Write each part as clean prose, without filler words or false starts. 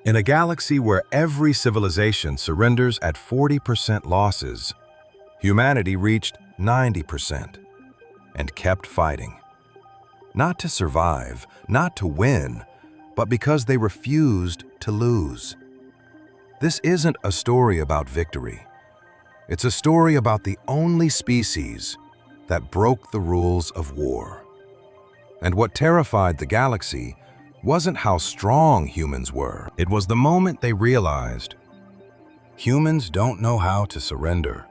In a galaxy where every civilization surrenders at 40% losses, humanity reached 90% and kept fighting. Not to survive, not to win, but because they refused to lose. This isn't a story about victory. It's a story about the only species that broke the rules of war. And what terrified the galaxy wasn't how strong humans were. It was the moment they realized humans don't know how to surrender.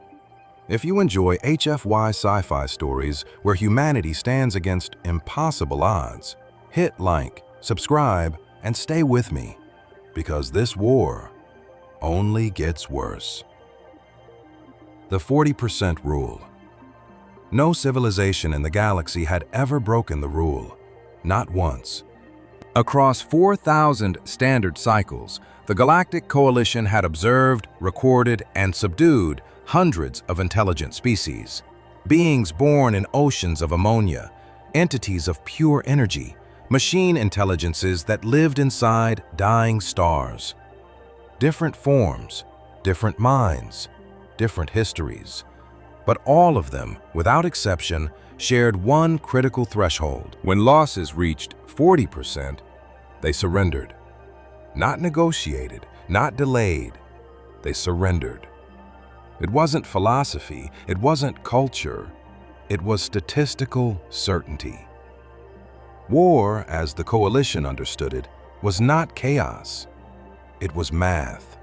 If you enjoy HFY Sci-Fi stories where humanity stands against impossible odds, hit like, subscribe, and stay with me, because this war only gets worse. The 40% rule. No civilization in the galaxy had ever broken the rule, not once. Across 4,000 standard cycles, the Galactic Coalition had observed, recorded, and subdued hundreds of intelligent species. Beings born in oceans of ammonia, entities of pure energy, machine intelligences that lived inside dying stars. Different forms, different minds, different histories. But all of them, without exception, shared one critical threshold. When losses reached 40%, they surrendered. Not negotiated, not delayed. They surrendered. It wasn't philosophy, it wasn't culture, it was statistical certainty. War, as the Coalition understood it, was not chaos. It was math.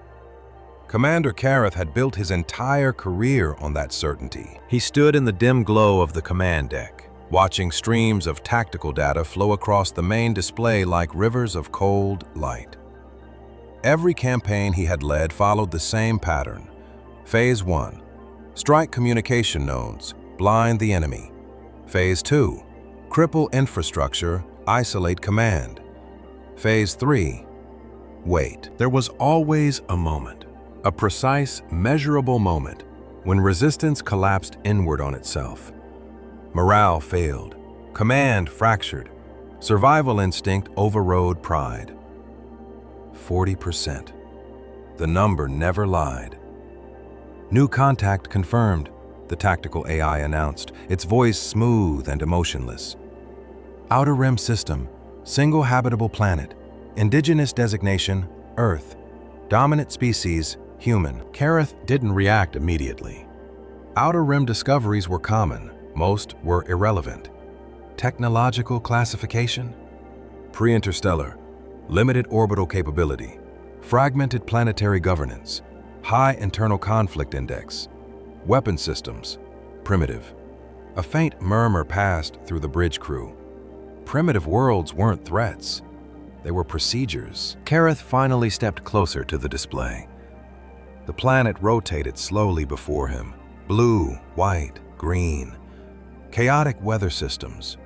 Commander Kareth had built his entire career on that certainty. He stood in the dim glow of the command deck, watching streams of tactical data flow across the main display like rivers of cold light. Every campaign he had led followed the same pattern. Phase 1, strike communication nodes, blind the enemy. Phase 2, cripple infrastructure, isolate command. Phase 3, wait. There was always a moment, a precise, measurable moment, when resistance collapsed inward on itself. Morale failed, command fractured, survival instinct overrode pride. 40%. The number never lied. New contact confirmed, the tactical AI announced, its voice smooth and emotionless. Outer Rim system, single habitable planet, indigenous designation, Earth, dominant species, human. Kareth didn't react immediately. Outer Rim discoveries were common, most were irrelevant. Technological classification? Pre-interstellar, limited orbital capability, fragmented planetary governance, high internal conflict index, weapon systems, primitive. A faint murmur passed through the bridge crew. Primitive worlds weren't threats. They were procedures. Kareth finally stepped closer to the display. The planet rotated slowly before him. Blue, white, green. Chaotic weather systems.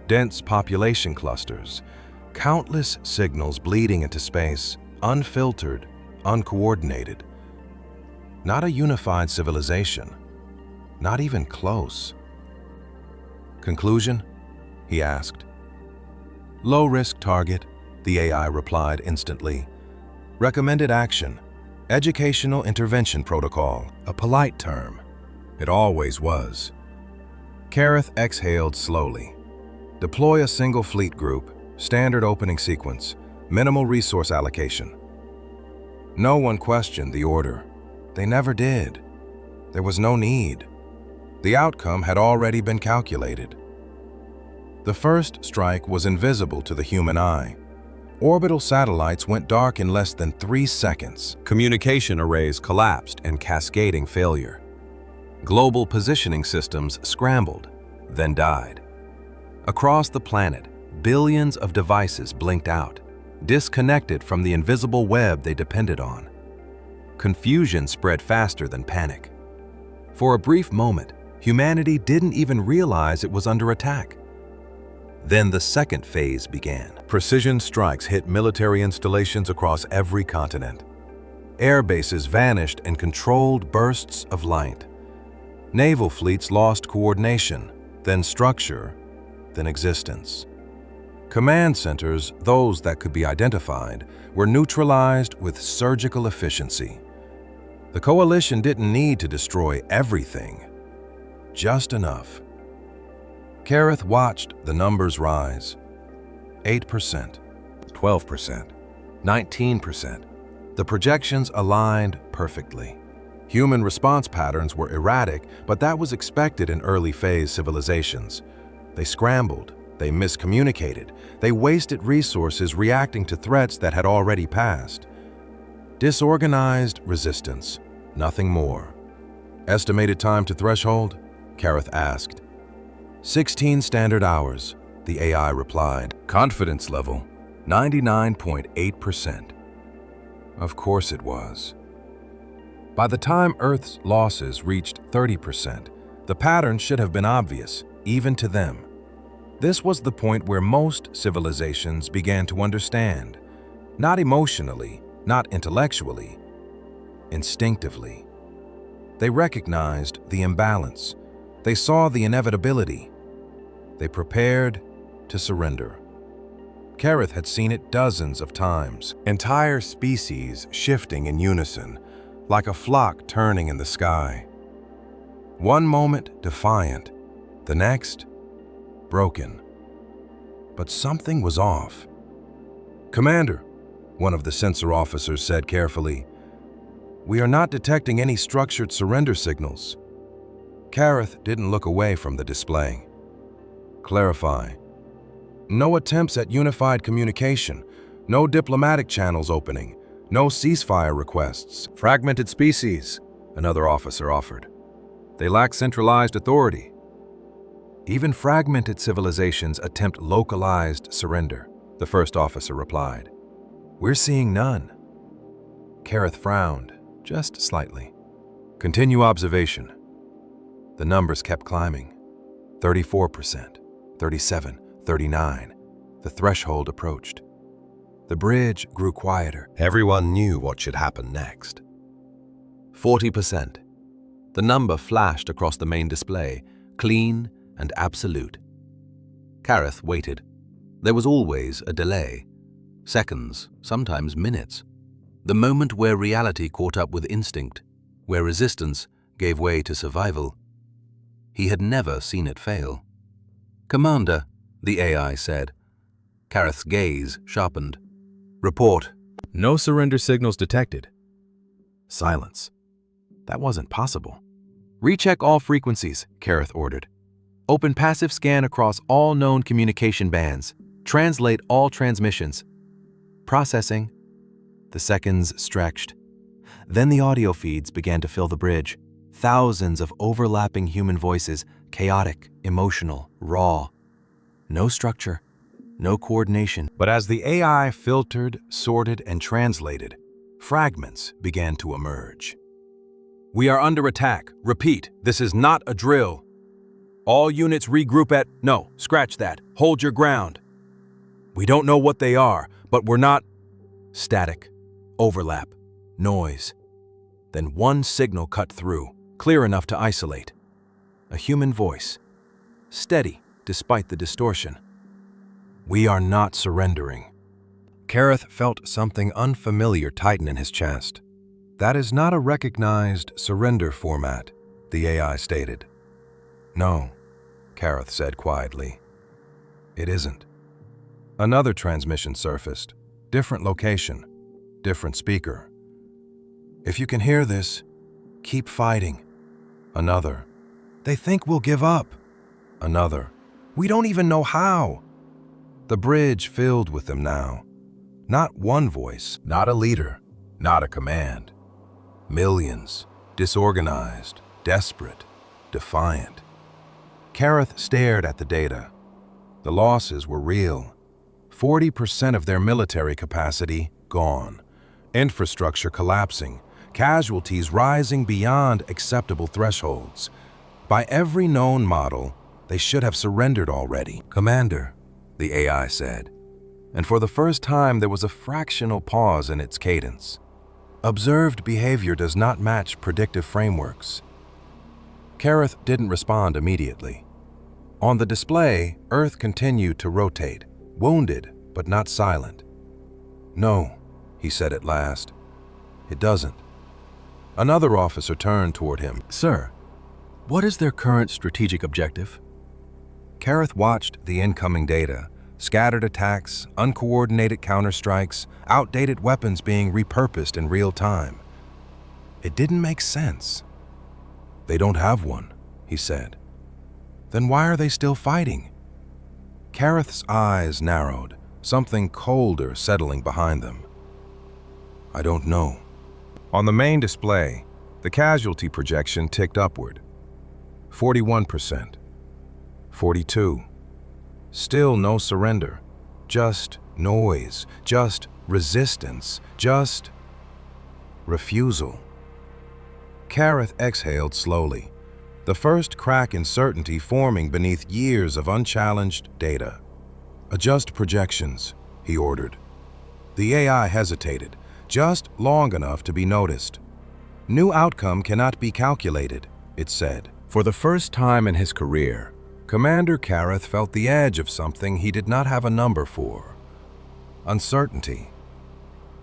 Dense population clusters. Countless signals bleeding into space, unfiltered, uncoordinated. Not a unified civilization. Not even close. Conclusion? He asked. Low-risk target, the AI replied instantly. Recommended action, educational intervention protocol, a polite term. It always was. Kareth exhaled slowly. Deploy a single fleet group, standard opening sequence, minimal resource allocation. No one questioned the order. They never did. There was no need. The outcome had already been calculated. The first strike was invisible to the human eye. Orbital satellites went dark in less than 3 seconds. Communication arrays collapsed in cascading failure. Global positioning systems scrambled, then died. Across the planet, billions of devices blinked out, disconnected from the invisible web they depended on. Confusion spread faster than panic. For a brief moment, humanity didn't even realize it was under attack. Then the second phase began. Precision strikes hit military installations across every continent. Air bases vanished in controlled bursts of light. Naval fleets lost coordination, then structure, then existence. Command centers, those that could be identified, were neutralized with surgical efficiency. The coalition didn't need to destroy everything, just enough. Kareth watched the numbers rise. 8%, 12%, 19%. The projections aligned perfectly. Human response patterns were erratic, but that was expected in early-phase civilizations. They scrambled, they miscommunicated, they wasted resources reacting to threats that had already passed. Disorganized resistance, nothing more. Estimated time to threshold? Kareth asked. 16 standard hours, the AI replied. Confidence level, 99.8%. Of course it was. By the time Earth's losses reached 30%, the pattern should have been obvious, even to them. This was the point where most civilizations began to understand, not emotionally, not intellectually, instinctively. They recognized the imbalance. They saw the inevitability. They prepared to surrender. Kareth had seen it dozens of times, entire species shifting in unison, like a flock turning in the sky. One moment defiant, the next broken. But something was off. "Commander," one of the sensor officers said carefully, "we are not detecting any structured surrender signals." Kareth didn't look away from the display. "Clarify. No attempts at unified communication, no diplomatic channels opening, no ceasefire requests." "Fragmented species," another officer offered. "They lack centralized authority." "Even fragmented civilizations attempt localized surrender," the first officer replied. "We're seeing none." Kareth frowned, just slightly. "Continue observation." The numbers kept climbing. 34%, 37, 39. The threshold approached. The bridge grew quieter. Everyone knew what should happen next. 40%. The number flashed across the main display, clean and absolute. Kareth waited. There was always a delay. Seconds, sometimes minutes. The moment where reality caught up with instinct, where resistance gave way to survival. He had never seen it fail. "Commander," the AI said. Kareth's gaze sharpened. "Report. No surrender signals detected." Silence. That wasn't possible. "Recheck all frequencies," Kareth ordered. "Open passive scan across all known communication bands. Translate all transmissions." "Processing." The seconds stretched. Then the audio feeds began to fill the bridge. Thousands of overlapping human voices, chaotic, emotional, raw. No structure, no coordination. But as the AI filtered, sorted, and translated, fragments began to emerge. "We are under attack. Repeat, this is not a drill. All units regroup at..." "No, scratch that. Hold your ground. We don't know what they are, but we're not..." Static, overlap, noise. Then one signal cut through, clear enough to isolate. A human voice, steady despite the distortion. "We are not surrendering." Kareth felt something unfamiliar tighten in his chest. "That is not a recognized surrender format," the AI stated. "No," Kareth said quietly. "It isn't." Another transmission surfaced. Different location, different speaker. "If you can hear this, keep fighting." Another. "They think we'll give up." Another. "We don't even know how." The bridge filled with them now. Not one voice, not a leader, not a command. Millions, disorganized, desperate, defiant. Kareth stared at the data. The losses were real. 40% of their military capacity gone. Infrastructure collapsing. Casualties rising beyond acceptable thresholds. By every known model, they should have surrendered already. "Commander," the AI said, and for the first time there was a fractional pause in its cadence. "Observed behavior does not match predictive frameworks." Kareth didn't respond immediately. On the display, Earth continued to rotate. wounded but not silent. "No," he said at last. "It doesn't." Another officer turned toward him. "Sir, what is their current strategic objective?" Kareth watched the incoming data, scattered attacks, uncoordinated counterstrikes, outdated weapons being repurposed in real time. It didn't make sense. "They don't have one," he said. "Then why are they still fighting?" Kareth's eyes narrowed, something colder settling behind them. "I don't know." On the main display, the casualty projection ticked upward. 41%. 42. Still no surrender. Just noise. Just resistance. Just refusal. Kareth exhaled slowly, the first crack in certainty forming beneath years of unchallenged data. "Adjust projections," he ordered. The AI hesitated, just long enough to be noticed. "New outcome cannot be calculated," it said. For the first time in his career, Commander Kareth felt the edge of something he did not have a number for: uncertainty.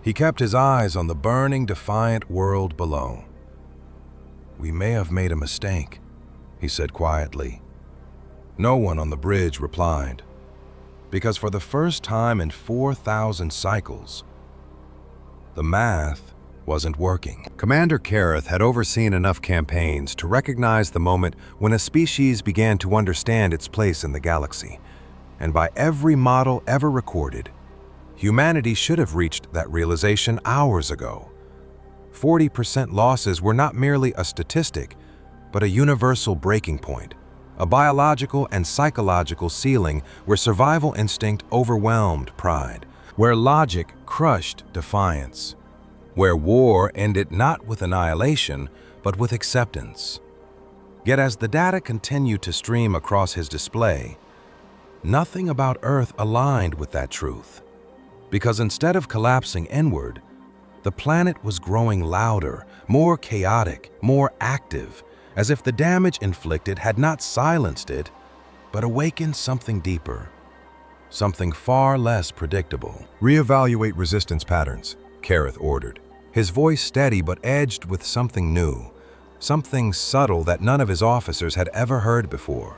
He kept his eyes on the burning, defiant world below. "We may have made a mistake," he said quietly. No one on the bridge replied, because for the first time in 4,000 cycles, the math wasn't working. Commander Kareth had overseen enough campaigns to recognize the moment when a species began to understand its place in the galaxy. And by every model ever recorded, humanity should have reached that realization hours ago. 40% losses were not merely a statistic, but a universal breaking point, a biological and psychological ceiling where survival instinct overwhelmed pride, where logic crushed defiance, where war ended not with annihilation, but with acceptance. Yet as the data continued to stream across his display, nothing about Earth aligned with that truth. Because instead of collapsing inward, the planet was growing louder, more chaotic, more active, as if the damage inflicted had not silenced it, but awakened something deeper, something far less predictable. "Reevaluate resistance patterns," Kareth ordered, his voice steady but edged with something new, something subtle that none of his officers had ever heard before.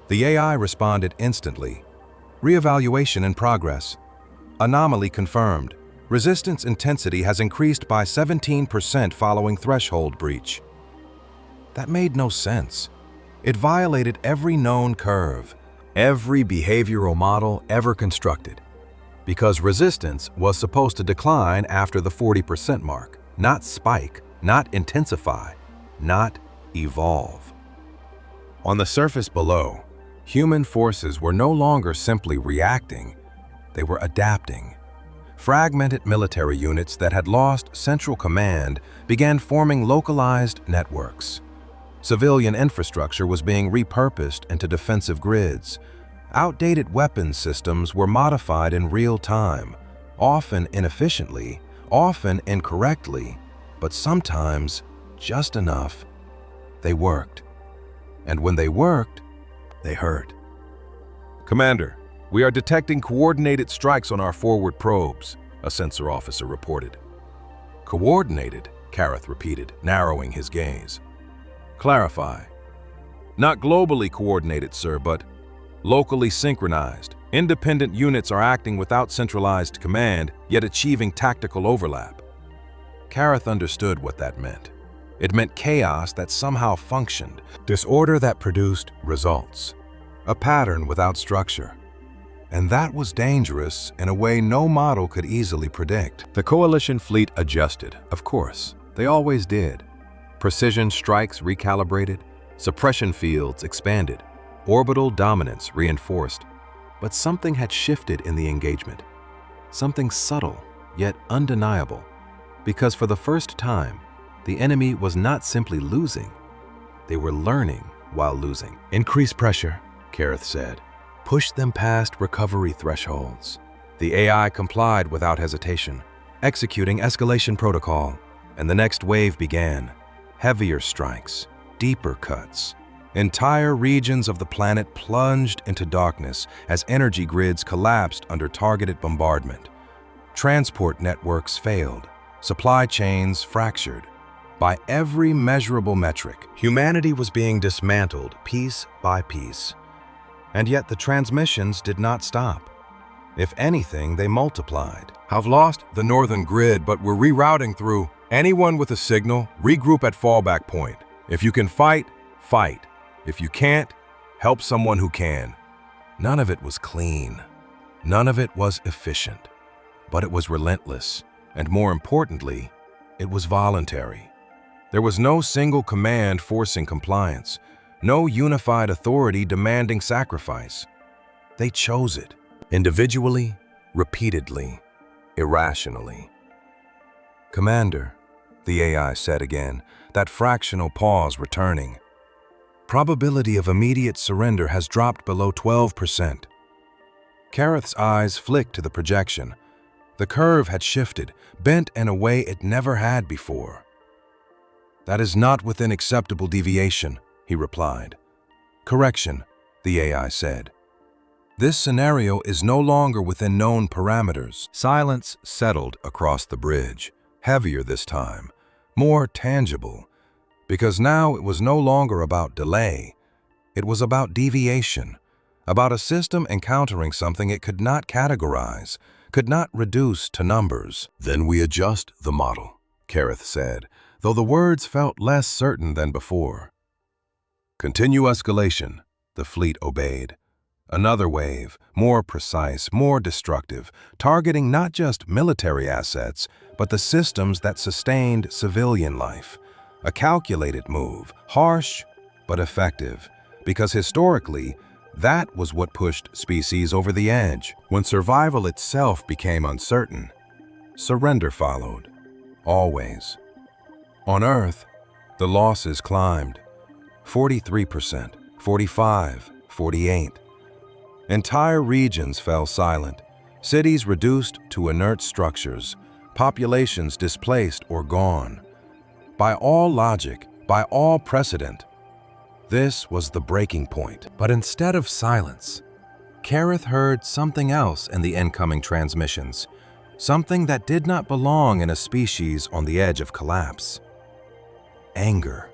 The AI responded instantly. "Reevaluation in progress. Anomaly confirmed. Resistance intensity has increased by 17% following threshold breach." That made no sense. It violated every known curve, every behavioral model ever constructed. Because resistance was supposed to decline after the 40% mark, not spike, not intensify, not evolve. On the surface below, human forces were no longer simply reacting, they were adapting. Fragmented military units that had lost central command began forming localized networks. Civilian infrastructure was being repurposed into defensive grids. Outdated weapons systems were modified in real time, often inefficiently, often incorrectly, but sometimes just enough. They worked. And when they worked, they hurt. "Commander, we are detecting coordinated strikes on our forward probes," a sensor officer reported. "Coordinated," Kareth repeated, narrowing his gaze. "Clarify." "Not globally coordinated, sir, but locally synchronized. Independent units are acting without centralized command, yet achieving tactical overlap." Kareth understood what that meant. It meant chaos that somehow functioned, disorder that produced results, a pattern without structure. And that was dangerous in a way no model could easily predict. The coalition fleet adjusted, of course. They always did. Precision strikes recalibrated, suppression fields expanded, orbital dominance reinforced. But something had shifted in the engagement. Something subtle, yet undeniable. Because for the first time, the enemy was not simply losing. They were learning while losing. "Increase pressure," Kareth said. "Push them past recovery thresholds." The AI complied without hesitation, executing escalation protocol, and the next wave began. Heavier strikes, deeper cuts, Entire regions of the planet plunged into darkness as energy grids collapsed under targeted bombardment. Transport networks failed, supply chains fractured. By every measurable metric, humanity was being dismantled piece by piece. And yet the transmissions did not stop. If anything, they multiplied. I've lost the northern grid, but we're rerouting through. Anyone with a signal, regroup at fallback point. If you can fight, fight. If you can't, help someone who can. None of it was clean. None of it was efficient. But it was relentless. And more importantly, it was voluntary. There was no single command forcing compliance. No unified authority demanding sacrifice. They chose it. Individually, repeatedly, irrationally. "Commander," the AI said again, that fractional pause returning. "Probability of immediate surrender has dropped below 12%. Kareth's eyes flicked to the projection. The curve had shifted, bent in a way it never had before. "That is not within acceptable deviation," he replied. "Correction," the AI said. "This scenario is no longer within known parameters." Silence settled across the bridge, heavier this time, more tangible, because now it was no longer about delay. It was about deviation, about a system encountering something it could not categorize, could not reduce to numbers. "Then we adjust the model," Kareth said, though the words felt less certain than before. "Continue escalation," the fleet obeyed. Another wave, more precise, more destructive, targeting not just military assets, but the systems that sustained civilian life. A calculated move, harsh but effective, because historically, that was what pushed species over the edge. When survival itself became uncertain, surrender followed, always. On Earth, the losses climbed. 43%, 45%, 48%. Entire regions fell silent, cities reduced to inert structures, populations displaced or gone. By all logic, by all precedent, this was the breaking point. But instead of silence, Kareth heard something else in the incoming transmissions, something that did not belong in a species on the edge of collapse. Anger.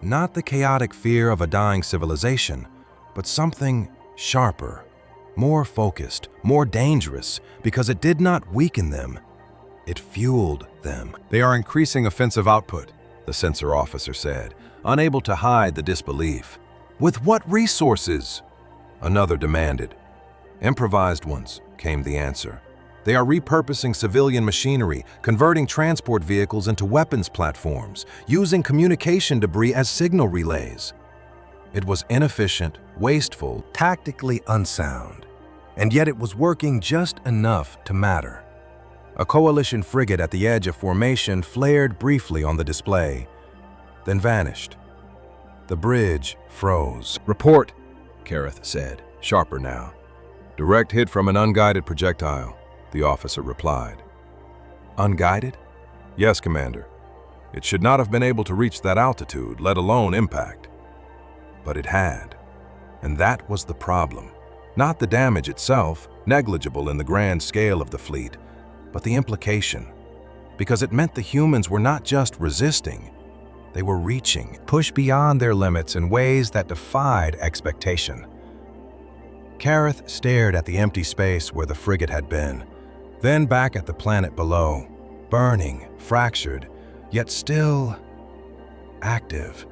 Not the chaotic fear of a dying civilization, but something sharper, more focused, more dangerous, because it did not weaken them. It fueled them. They are increasing offensive output, the sensor officer said, unable to hide the disbelief. "With what resources?" another demanded. "Improvised ones," came the answer. "They are repurposing civilian machinery, converting transport vehicles into weapons platforms, using communication debris as signal relays." It was inefficient, wasteful, tactically unsound, and yet it was working just enough to matter. A coalition frigate at the edge of formation flared briefly on the display, then vanished. The bridge froze. "Report," Kareth said, sharper now. Direct hit from an unguided projectile, the officer replied. "Unguided?" "Yes, Commander. It should not have been able to reach that altitude, let alone impact." But it had. And that was the problem. Not the damage itself, negligible in the grand scale of the fleet, but the implication. Because it meant the humans were not just resisting, they were reaching, pushed beyond their limits in ways that defied expectation. Kareth stared at the empty space where the frigate had been, then back at the planet below, burning, fractured, yet still active.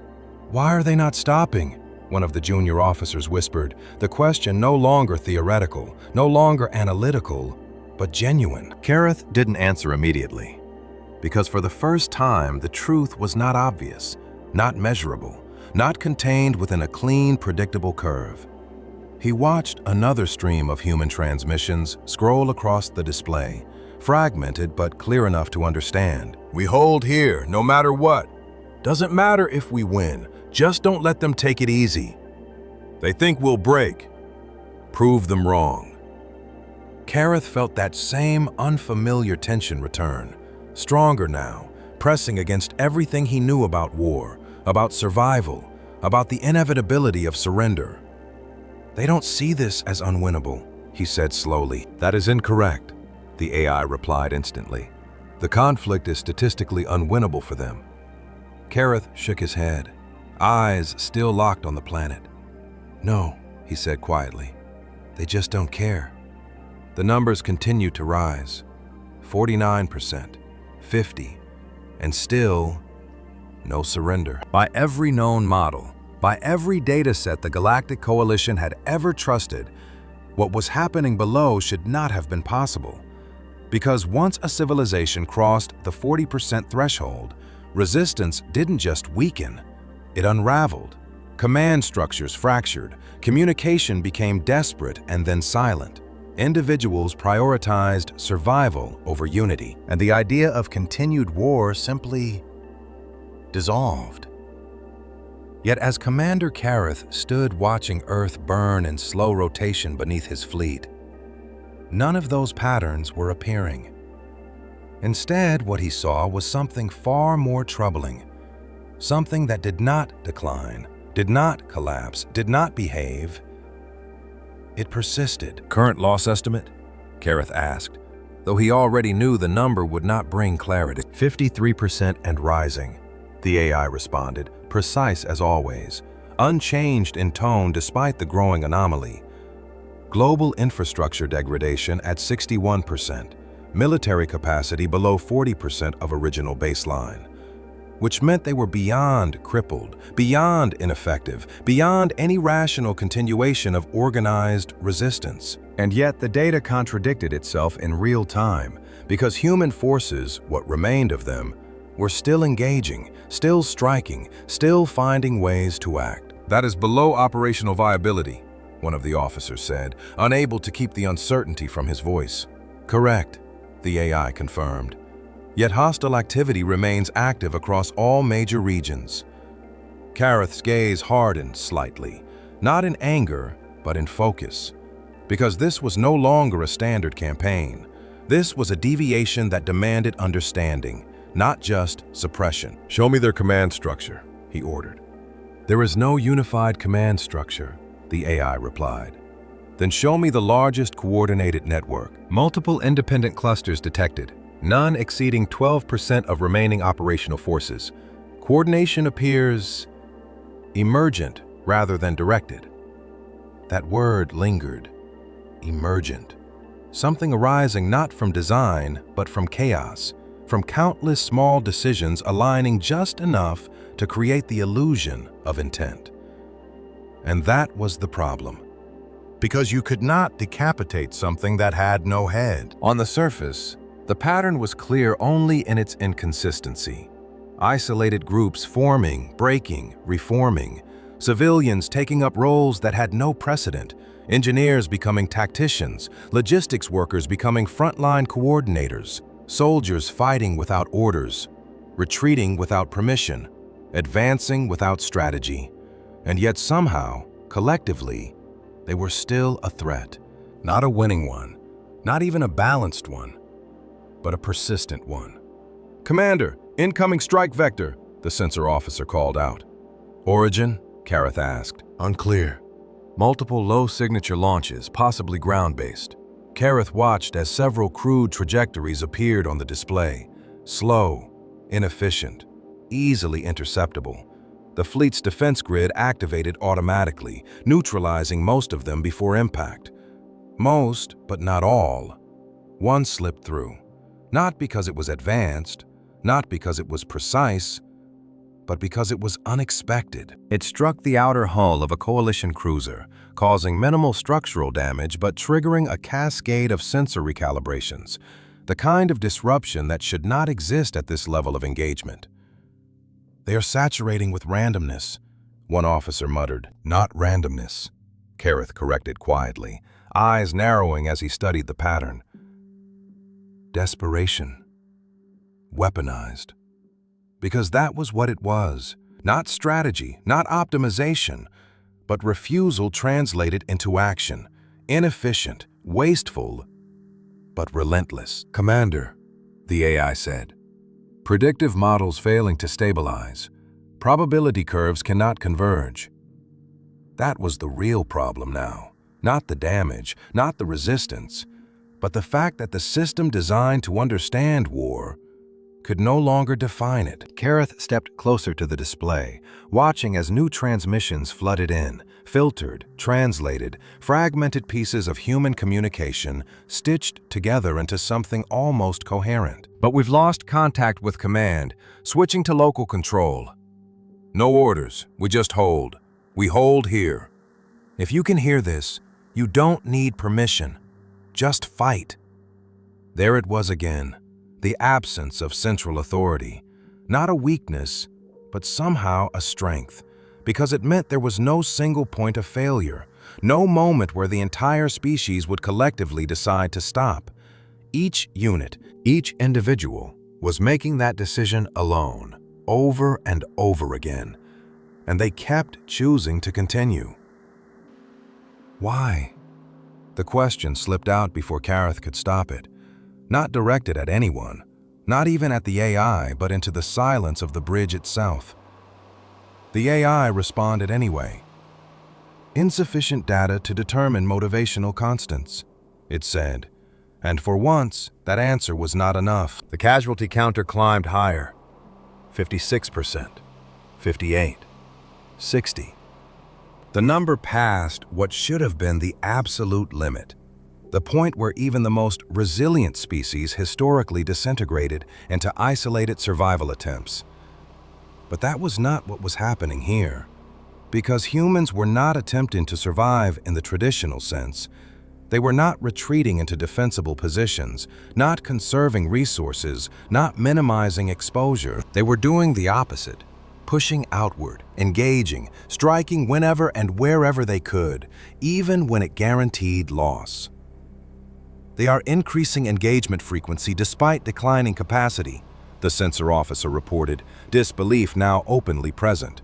"Why are they not stopping?" one of the junior officers whispered, the question no longer theoretical, no longer analytical, but genuine. Kareth didn't answer immediately, because for the first time the truth was not obvious, not measurable, not contained within a clean, predictable curve. He watched another stream of human transmissions scroll across the display, fragmented but clear enough to understand. "We hold here, no matter what. Doesn't matter if we win, just don't let them take it easy. They think we'll break. Prove them wrong." Kareth felt that same unfamiliar tension return, stronger now, pressing against everything he knew about war, about survival, about the inevitability of surrender. "They don't see this as unwinnable," he said slowly. "That is incorrect," the AI replied instantly. "The conflict is statistically unwinnable for them." Kareth shook his head, eyes still locked on the planet. "No," he said quietly. "They just don't care." The numbers continued to rise. 49%, 50%, and still no surrender. By every known model, by every data set the Galactic Coalition had ever trusted, what was happening below should not have been possible. Because once a civilization crossed the 40% threshold, resistance didn't just weaken, it unraveled. Command structures fractured, communication became desperate and then silent. Individuals prioritized survival over unity, and the idea of continued war simply dissolved. Yet as Commander Kareth stood watching Earth burn in slow rotation beneath his fleet, none of those patterns were appearing. Instead, what he saw was something far more troubling, something that did not decline, did not collapse, did not behave. It persisted. "Current loss estimate?" Kareth asked, though he already knew the number would not bring clarity. 53% and rising, the AI responded, precise as always, unchanged in tone despite the growing anomaly. Global infrastructure degradation at 61%, military capacity below 40% of original baseline, which meant they were beyond crippled, beyond ineffective, beyond any rational continuation of organized resistance. And yet the data contradicted itself in real time, because human forces, what remained of them, were still engaging, still striking, still finding ways to act. "That is below operational viability," one of the officers said, unable to keep the uncertainty from his voice. "Correct," the AI confirmed. Yet hostile activity remains active across all major regions. Kareth's gaze hardened slightly, not in anger, but in focus. Because this was no longer a standard campaign. This was a deviation that demanded understanding, not just suppression. "Show me their command structure," he ordered. "There is no unified command structure," the AI replied. "Then show me the largest coordinated network." Multiple independent clusters detected, none exceeding 12% of remaining operational forces. Coordination appears emergent rather than directed. That word lingered. Emergent. Something arising not from design, but from chaos, from countless small decisions aligning just enough to create the illusion of intent. And that was the problem. Because you could not decapitate something that had no head. On the surface, the pattern was clear only in its inconsistency. Isolated groups forming, breaking, reforming, civilians taking up roles that had no precedent, engineers becoming tacticians, logistics workers becoming frontline coordinators, soldiers fighting without orders, retreating without permission, advancing without strategy. And yet somehow, collectively, they were still a threat. Not a winning one, not even a balanced one, but a persistent one. "Commander, incoming strike vector," the sensor officer called out. "Origin?" Kareth asked. "Unclear. Multiple low-signature launches, possibly ground-based." Kareth watched as several crude trajectories appeared on the display. Slow, inefficient, easily interceptable. The fleet's defense grid activated automatically, neutralizing most of them before impact. Most, but not all. One slipped through. Not because it was advanced, not because it was precise, but because it was unexpected. It struck the outer hull of a coalition cruiser, causing minimal structural damage but triggering a cascade of sensor recalibrations, the kind of disruption that should not exist at this level of engagement. "They are saturating with randomness," one officer muttered. "Not randomness," Kareth corrected quietly, eyes narrowing as he studied the pattern. Desperation. Weaponized. Because that was what it was. Not strategy, not optimization, but refusal translated into action. Inefficient, wasteful, but relentless. "Commander," the AI said, "predictive models failing to stabilize. Probability curves cannot converge. That was the real problem now. Not the damage, not the resistance, but the fact that the system designed to understand war could no longer define it. Kareth stepped closer to the display, watching as new transmissions flooded in, filtered, translated, fragmented pieces of human communication stitched together into something almost coherent. But we've lost contact with command, switching to local control. No orders, we just hold. We hold here. If you can hear this, you don't need permission. Just fight. There it was again. The absence of central authority, not a weakness, but somehow a strength, because it meant there was no single point of failure, no moment where the entire species would collectively decide to stop. Each unit, each individual, was making that decision alone, over and over again, and they kept choosing to continue. Why? The question slipped out before Kareth could stop it. Not directed at anyone, not even at the AI, but into the silence of the bridge itself. The AI responded anyway. Insufficient data to determine motivational constants, it said, and for once, that answer was not enough. The casualty counter climbed higher. 56%, 58, 60. The number passed what should have been the absolute limit. The point where even the most resilient species historically disintegrated into isolated survival attempts. But that was not what was happening here. Because humans were not attempting to survive in the traditional sense. They were not retreating into defensible positions, not conserving resources, not minimizing exposure. They were doing the opposite, pushing outward, engaging, striking whenever and wherever they could, even when it guaranteed loss. They are increasing engagement frequency despite declining capacity, the sensor officer reported, disbelief now openly present.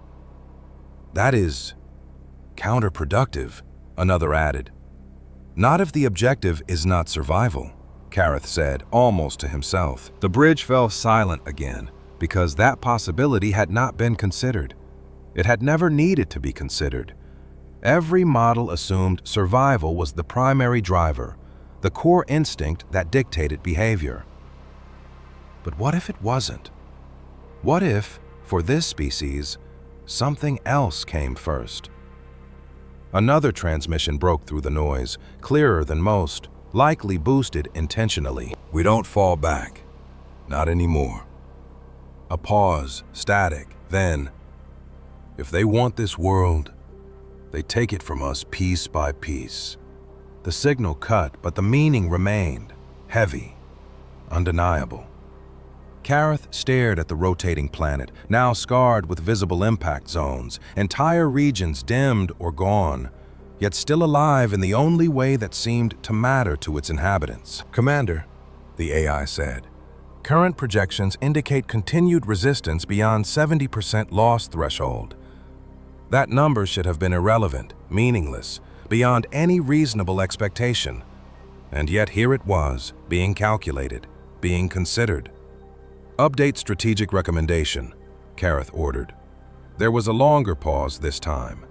That is counterproductive, another added. Not if the objective is not survival, Kareth said, almost to himself. The bridge fell silent again, because that possibility had not been considered. It had never needed to be considered. Every model assumed survival was the primary driver, the core instinct that dictated behavior. But what if it wasn't? What if, for this species, something else came first? Another transmission broke through the noise, clearer than most, likely boosted intentionally. We don't fall back. Not anymore. A pause, static, then, if they want this world, they take it from us piece by piece. The signal cut, but the meaning remained, heavy, undeniable. Kareth stared at the rotating planet, now scarred with visible impact zones, entire regions dimmed or gone, yet still alive in the only way that seemed to matter to its inhabitants. Commander, the AI said, current projections indicate continued resistance beyond 70% loss threshold. That number should have been irrelevant, meaningless, beyond any reasonable expectation. And yet here it was, being calculated, being considered. Update strategic recommendation, Kareth ordered. There was a longer pause this time.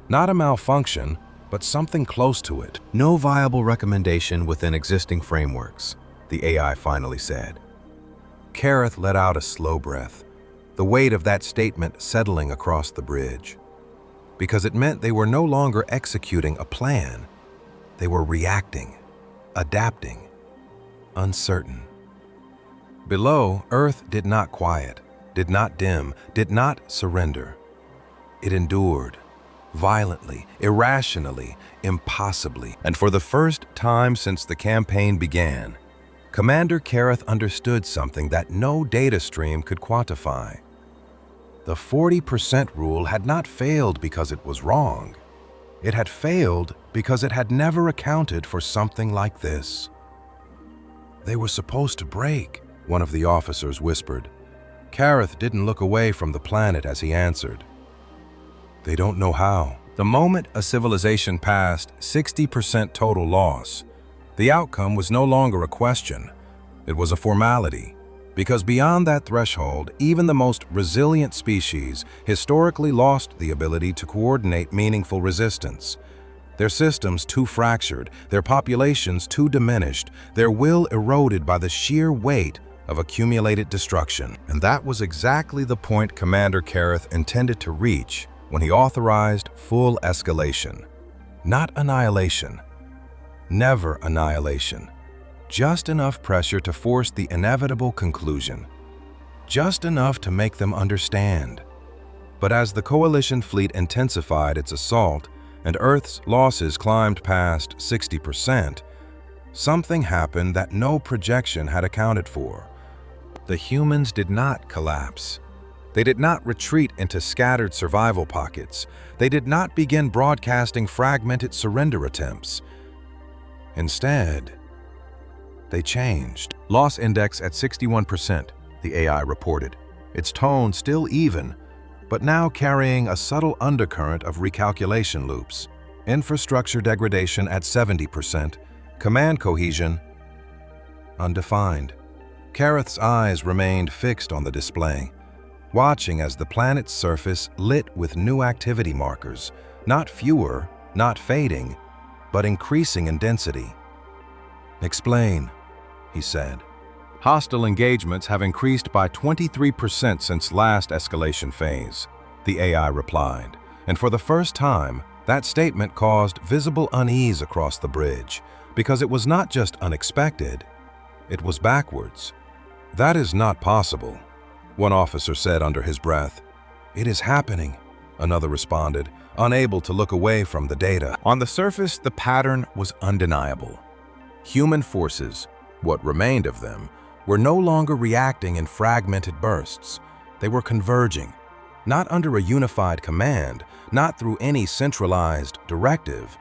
Not a malfunction, but something close to it. No viable recommendation within existing frameworks, the AI finally said. Kareth let out a slow breath, the weight of that statement settling across the bridge. Because it meant they were no longer executing a plan. They were reacting, adapting, uncertain. Below, Earth did not quiet, did not dim, did not surrender. It endured, violently, irrationally, impossibly. And for the first time since the campaign began, Commander Kareth understood something that no data stream could quantify. The 40% rule had not failed because it was wrong. It had failed because it had never accounted for something like this. They were supposed to break, one of the officers whispered. Kareth didn't look away from the planet as he answered. They don't know how. The moment a civilization passed 60% total loss, the outcome was no longer a question. It was a formality. Because beyond that threshold, even the most resilient species historically lost the ability to coordinate meaningful resistance. Their systems too fractured, their populations too diminished, their will eroded by the sheer weight of accumulated destruction. And that was exactly the point Commander Kareth intended to reach when he authorized full escalation. Not annihilation. Never annihilation. Just enough pressure to force the inevitable conclusion. Just enough to make them understand. But as the Coalition fleet intensified its assault and Earth's losses climbed past 60%, something happened that no projection had accounted for. The humans did not collapse. They did not retreat into scattered survival pockets. They did not begin broadcasting fragmented surrender attempts. Instead, they changed. Loss index at 61%, the AI reported, its tone still even, but now carrying a subtle undercurrent of recalculation loops. Infrastructure degradation at 70%, command cohesion undefined. Kareth's eyes remained fixed on the display, watching as the planet's surface lit with new activity markers, not fewer, not fading, but increasing in density. "Explain," he said. "Hostile engagements have increased by 23% since last escalation phase," the AI replied, and for the first time, that statement caused visible unease across the bridge, because it was not just unexpected, it was backwards. "That is not possible," one officer said under his breath. "It is happening," another responded, unable to look away from the data. On the surface, the pattern was undeniable. Human forces, what remained of them, were no longer reacting in fragmented bursts. They were converging, not under a unified command, not through any centralized directive,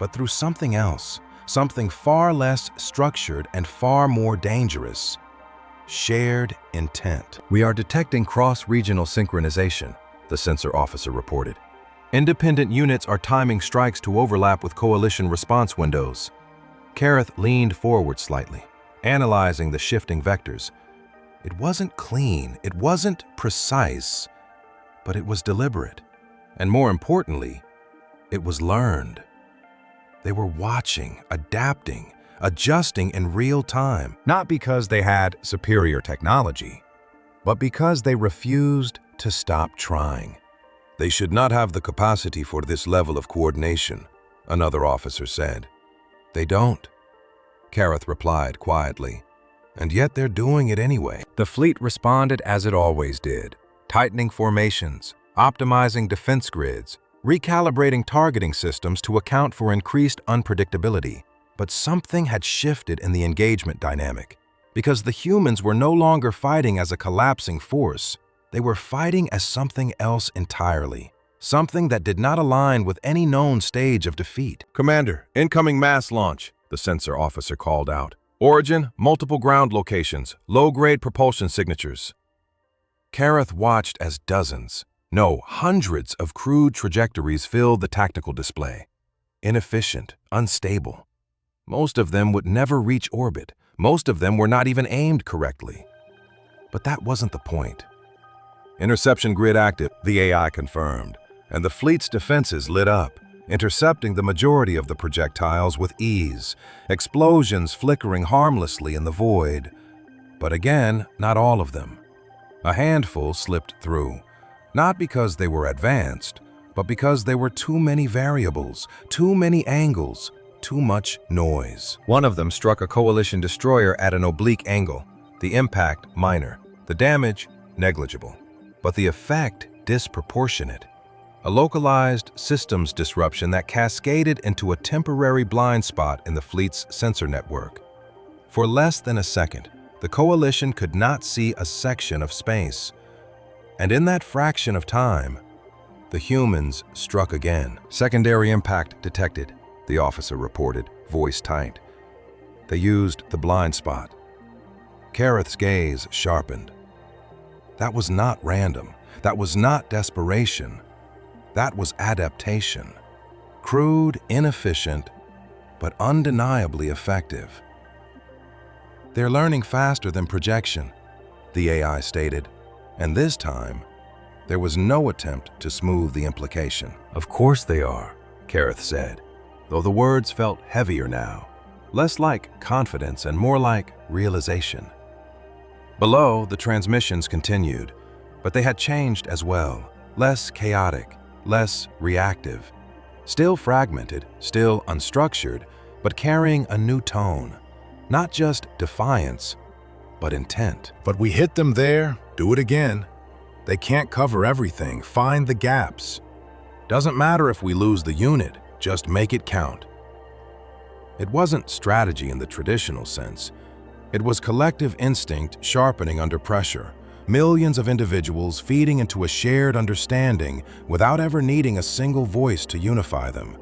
but through something else, something far less structured and far more dangerous. Shared intent. "We are detecting cross-regional synchronization," the sensor officer reported. "Independent units are timing strikes to overlap with coalition response windows." Kareth leaned forward slightly, analyzing the shifting vectors. It wasn't clean, it wasn't precise, but it was deliberate. And more importantly, it was learned. They were watching, adapting, adjusting in real time, not because they had superior technology, but because they refused to stop trying. "They should not have the capacity for this level of coordination," another officer said. "They don't," Kareth replied quietly, "and yet they're doing it anyway." The fleet responded as it always did, tightening formations, optimizing defense grids, recalibrating targeting systems to account for increased unpredictability. But something had shifted in the engagement dynamic, because the humans were no longer fighting as a collapsing force. They were fighting as something else entirely, something that did not align with any known stage of defeat. "Commander, incoming mass launch," the sensor officer called out. "Origin, multiple ground locations, low-grade propulsion signatures." Kareth watched as dozens, no, hundreds of crude trajectories filled the tactical display. Inefficient, unstable. Most of them would never reach orbit. Most of them were not even aimed correctly. But that wasn't the point. "Interception grid active," the AI confirmed, and the fleet's defenses lit up, intercepting the majority of the projectiles with ease, explosions flickering harmlessly in the void. But again, not all of them. A handful slipped through, not because they were advanced, but because there were too many variables, too many angles, too much noise. One of them struck a coalition destroyer at an oblique angle, the impact minor, the damage negligible, but the effect disproportionate. A localized systems disruption that cascaded into a temporary blind spot in the fleet's sensor network. For less than a second, the coalition could not see a section of space. And in that fraction of time, the humans struck again. "Secondary impact detected," the officer reported, voice tight. "They used the blind spot." Kareth's gaze sharpened. That was not random. That was not desperation. That was adaptation. Crude, inefficient, but undeniably effective. "They're learning faster than projection," the AI stated, and this time, there was no attempt to smooth the implication. Of course they are, Kareth said, though the words felt heavier now, less like confidence and more like realization. Below, the transmissions continued, but they had changed as well, less chaotic, less reactive, still fragmented, still unstructured, but carrying a new tone, not just defiance, but intent. But we hit them there, do it again. They can't cover everything, find the gaps. Doesn't matter if we lose the unit, just make it count. It wasn't strategy in the traditional sense. It was collective instinct sharpening under pressure, millions of individuals feeding into a shared understanding without ever needing a single voice to unify them.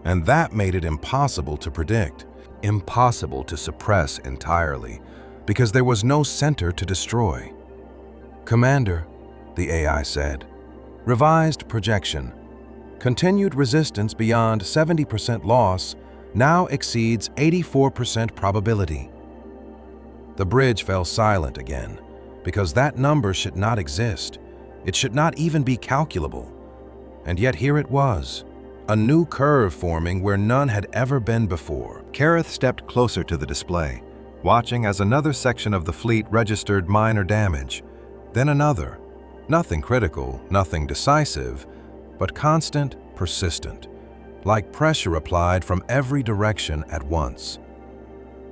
And that made it impossible to predict, impossible to suppress entirely, because there was no center to destroy. Commander, the AI said, revised projection. Continued resistance beyond 70% loss now exceeds 84% probability. The bridge fell silent again, because that number should not exist. It should not even be calculable. And yet here it was, a new curve forming where none had ever been before. Kareth stepped closer to the display, watching as another section of the fleet registered minor damage, then another. Nothing critical, nothing decisive, but constant, persistent, like pressure applied from every direction at once.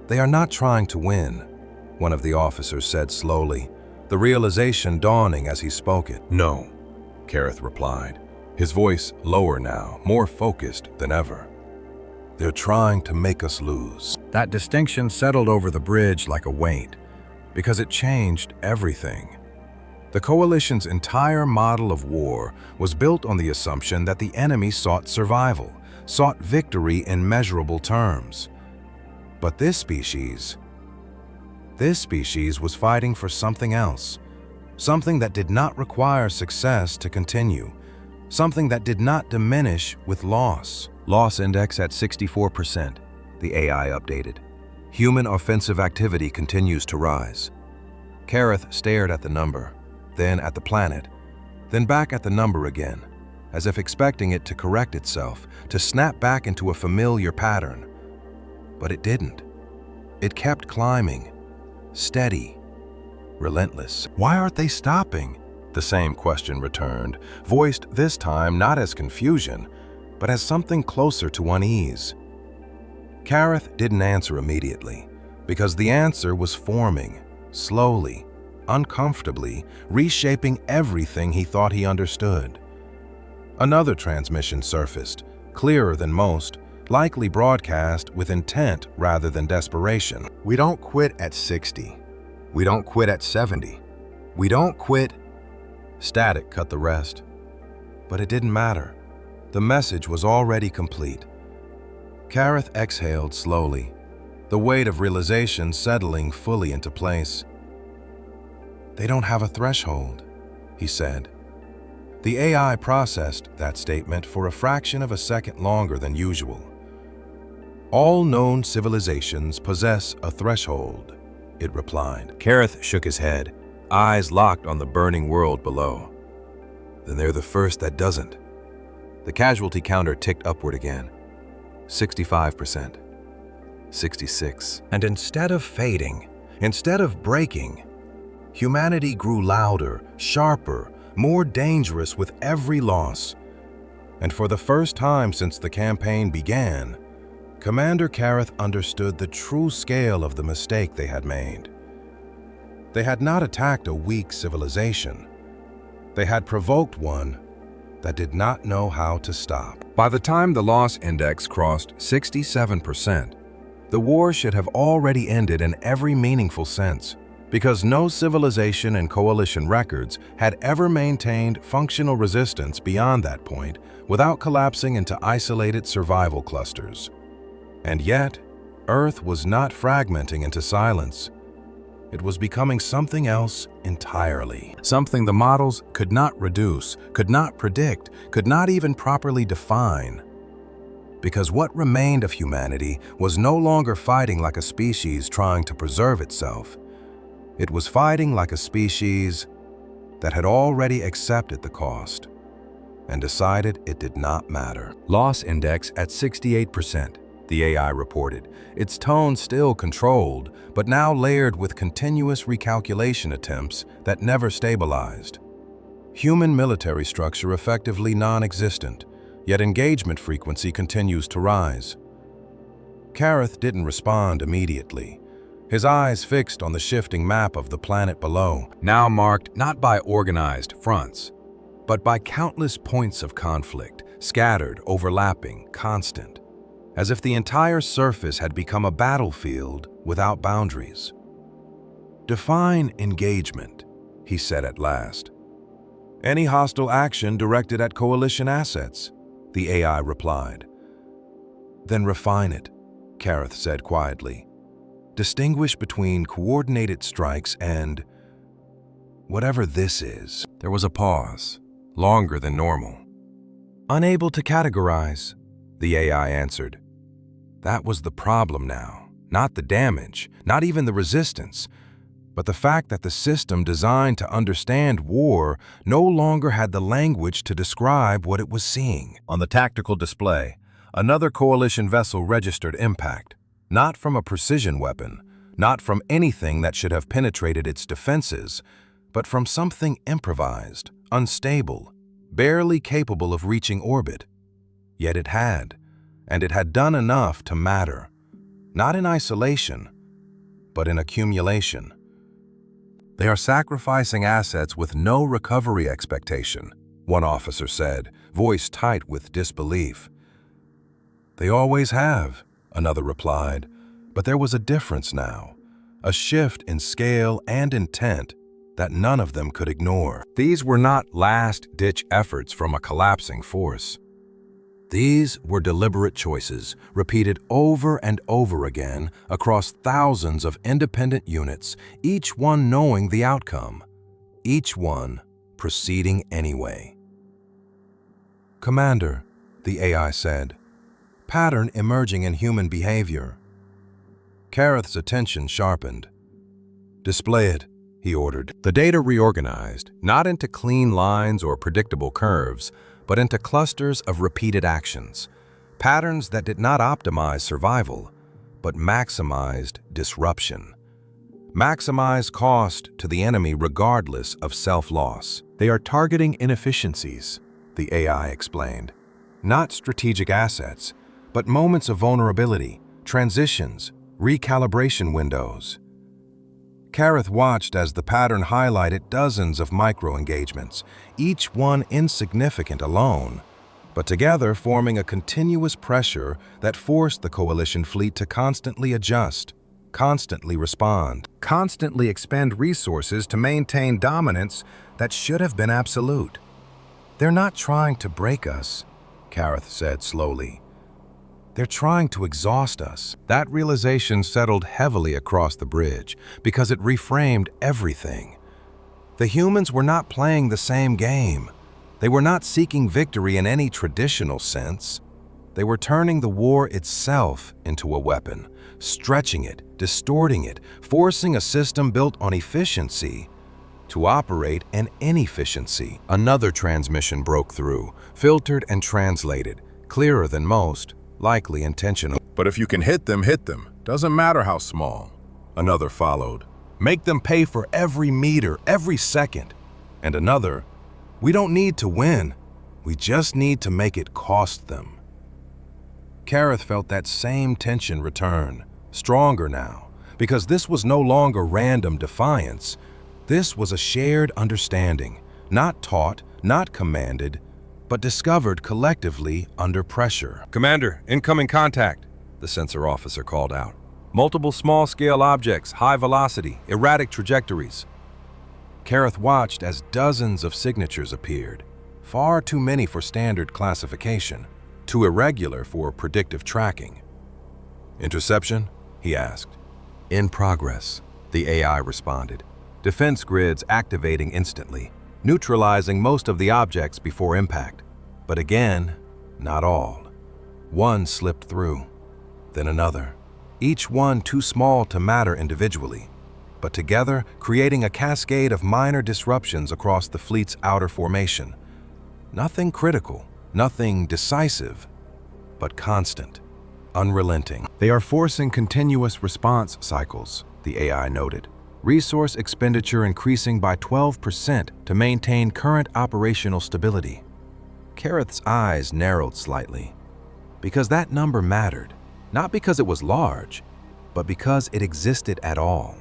They are not trying to win, one of the officers said slowly, the realization dawning as he spoke it. No, Kareth replied, his voice lower now, more focused than ever. They're trying to make us lose. That distinction settled over the bridge like a weight, because it changed everything. The coalition's entire model of war was built on the assumption that the enemy sought survival, sought victory in measurable terms. But this species was fighting for something else, something that did not require success to continue, something that did not diminish with loss. Loss index at 64%, the AI updated. Human offensive activity continues to rise. Kareth stared at the number, then at the planet, then back at the number again, as if expecting it to correct itself, to snap back into a familiar pattern. But it didn't. It kept climbing, steady, relentless. Why aren't they stopping? The same question returned, voiced this time not as confusion, but as something closer to unease. Kareth didn't answer immediately, because the answer was forming, slowly, uncomfortably, reshaping everything he thought he understood. Another transmission surfaced, clearer than most, likely broadcast with intent rather than desperation. We don't quit at 60. We don't quit at 70. We don't quit. Static cut the rest. But it didn't matter. The message was already complete. Kareth exhaled slowly, the weight of realization settling fully into place. They don't have a threshold, he said. The AI processed that statement for a fraction of a second longer than usual. All known civilizations possess a threshold, it replied. Kareth shook his head, eyes locked on the burning world below. Then they're the first that doesn't. The casualty counter ticked upward again. 65%. 66. And instead of fading, instead of breaking, humanity grew louder, sharper, more dangerous with every loss. And for the first time since the campaign began, Commander Kareth understood the true scale of the mistake they had made. They had not attacked a weak civilization. They had provoked one that did not know how to stop. By the time the loss index crossed 67%, the war should have already ended in every meaningful sense, because no civilization in coalition records had ever maintained functional resistance beyond that point without collapsing into isolated survival clusters. And yet, Earth was not fragmenting into silence. It was becoming something else entirely. Something the models could not reduce, could not predict, could not even properly define. Because what remained of humanity was no longer fighting like a species trying to preserve itself. It was fighting like a species that had already accepted the cost and decided it did not matter. Loss index at 68%, the AI reported, its tone still controlled, but now layered with continuous recalculation attempts that never stabilized. Human military structure effectively non-existent, yet engagement frequency continues to rise. Kareth didn't respond immediately, his eyes fixed on the shifting map of the planet below, now marked not by organized fronts, but by countless points of conflict, scattered, overlapping, constant, as if the entire surface had become a battlefield without boundaries. "Define engagement," he said at last. "Any hostile action directed at coalition assets," the AI replied. "Then refine it," Kareth said quietly. "Distinguish between coordinated strikes and whatever this is." There was a pause, longer than normal. "Unable to categorize," the AI answered. That was the problem now, not the damage, not even the resistance, but the fact that the system designed to understand war no longer had the language to describe what it was seeing. On the tactical display, another coalition vessel registered impact, not from a precision weapon, not from anything that should have penetrated its defenses, but from something improvised, unstable, barely capable of reaching orbit. Yet it had, and it had done enough to matter, not in isolation, but in accumulation. "They are sacrificing assets with no recovery expectation," one officer said, voice tight with disbelief. "They always have," another replied, but there was a difference now, a shift in scale and intent that none of them could ignore. These were not last-ditch efforts from a collapsing force. These were deliberate choices, repeated over and over again across thousands of independent units, each one knowing the outcome, each one proceeding anyway. "Commander," the AI said, "pattern emerging in human behavior." Kareth's attention sharpened. "Display it," he ordered. The data reorganized, not into clean lines or predictable curves, but into clusters of repeated actions, patterns that did not optimize survival, but maximized disruption. Maximize cost to the enemy regardless of self-loss. "They are targeting inefficiencies," the AI explained. "Not strategic assets, but moments of vulnerability, transitions, recalibration windows." Kareth watched as the pattern highlighted dozens of micro-engagements, each one insignificant alone, but together forming a continuous pressure that forced the coalition fleet to constantly adjust, constantly respond, constantly expend resources to maintain dominance that should have been absolute. "They're not trying to break us," Kareth said slowly. "They're trying to exhaust us." That realization settled heavily across the bridge because it reframed everything. The humans were not playing the same game. They were not seeking victory in any traditional sense. They were turning the war itself into a weapon, stretching it, distorting it, forcing a system built on efficiency to operate in inefficiency. Another transmission broke through, filtered and translated, clearer than most, likely intentional. But if you can hit them, doesn't matter how small. Another followed. "Make them pay for every meter, every second." And another, "We don't need to win. We just need to make it cost them." Kareth felt that same tension return, stronger now, because this was no longer random defiance. This was a shared understanding, not taught, not commanded, but discovered collectively under pressure. "Commander, incoming contact," the sensor officer called out. "Multiple small-scale objects, high velocity, erratic trajectories." Kareth watched as dozens of signatures appeared, far too many for standard classification, too irregular for predictive tracking. "Interception?" he asked. "In progress," the AI responded. Defense grids activating instantly, neutralizing most of the objects before impact. But again, not all. One slipped through, then another, each one too small to matter individually. but together creating a cascade of minor disruptions across the fleet's outer formation. Nothing critical, nothing decisive, but constant, unrelenting. They are forcing continuous response cycles, the AI noted. Resource expenditure increasing by 12% to maintain current operational stability. Kareth's eyes narrowed slightly, because that number mattered, not because it was large, but because it existed at all.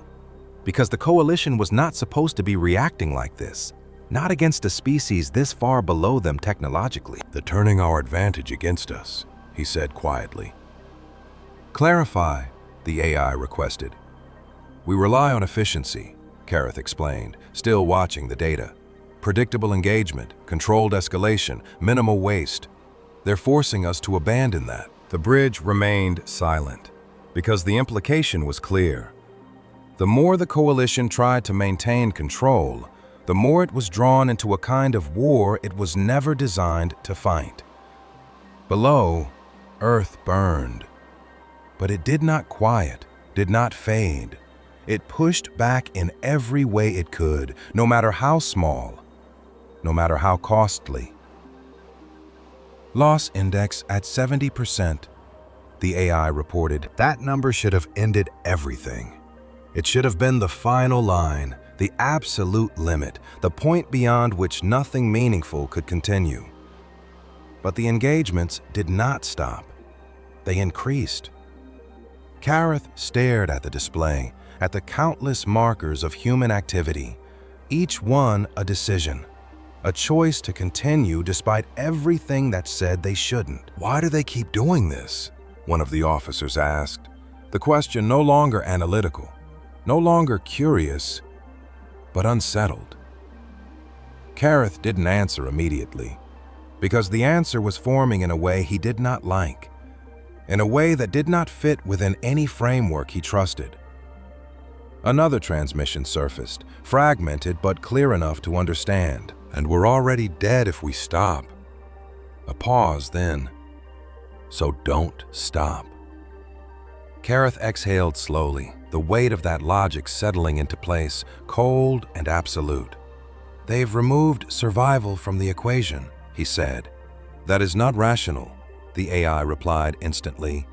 Because the Coalition was not supposed to be reacting like this, not against a species this far below them technologically. "They're turning our advantage against us," he said quietly. "Clarify," the AI requested. "We rely on efficiency," Kareth explained, still watching the data. "Predictable engagement, controlled escalation, minimal waste. They're forcing us to abandon that." The bridge remained silent, because the implication was clear. The more the Coalition tried to maintain control, the more it was drawn into a kind of war it was never designed to fight. Below, Earth burned. But it did not quiet, did not fade. It pushed back in every way it could, no matter how small, no matter how costly. Loss index at 70%, the AI reported. That number should have ended everything. It should have been the final line, the absolute limit, the point beyond which nothing meaningful could continue. But the engagements did not stop. They increased. Kareth stared at the display, at the countless markers of human activity, each one a decision, a choice to continue despite everything that said they shouldn't. "Why do they keep doing this?" one of the officers asked, the question no longer analytical, no longer curious, but unsettled. Kareth didn't answer immediately, because the answer was forming in a way he did not like, in a way that did not fit within any framework he trusted. Another transmission surfaced, fragmented but clear enough to understand. "And we're already dead if we stop." A pause then. "So don't stop." Kareth exhaled slowly, the weight of that logic settling into place, cold and absolute. "They've removed survival from the equation," he said. "That is not rational," the AI replied instantly.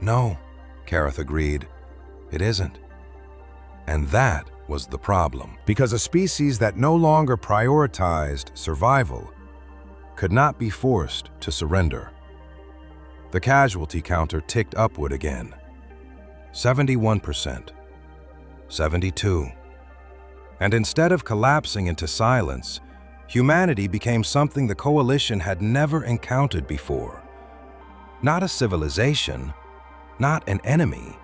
"No," Kareth agreed, "it isn't." And that was the problem. Because a species that no longer prioritized survival could not be forced to surrender. The casualty counter ticked upward again. 71%. 72. And instead of collapsing into silence, humanity became something the Coalition had never encountered before. Not a civilization, not an enemy,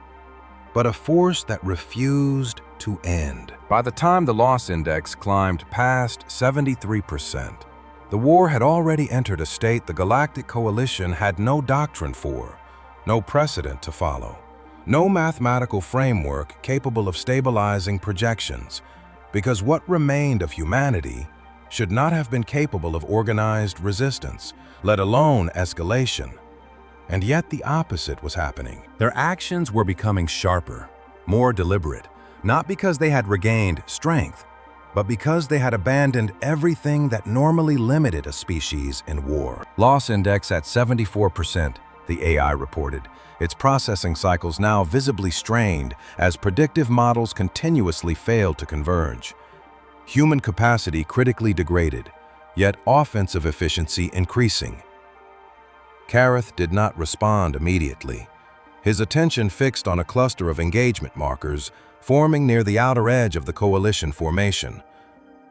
but a force that refused to end. By the time the loss index climbed past 73%, the war had already entered a state the Galactic Coalition had no doctrine for, no precedent to follow, no mathematical framework capable of stabilizing projections, because what remained of humanity should not have been capable of organized resistance, let alone escalation. And yet the opposite was happening. Their actions were becoming sharper, more deliberate, not because they had regained strength, but because they had abandoned everything that normally limited a species in war. Loss index at 74%, the AI reported, its processing cycles now visibly strained as predictive models continuously failed to converge. Human capacity critically degraded, yet offensive efficiency increasing. Kareth did not respond immediately, his attention fixed on a cluster of engagement markers forming near the outer edge of the Coalition formation.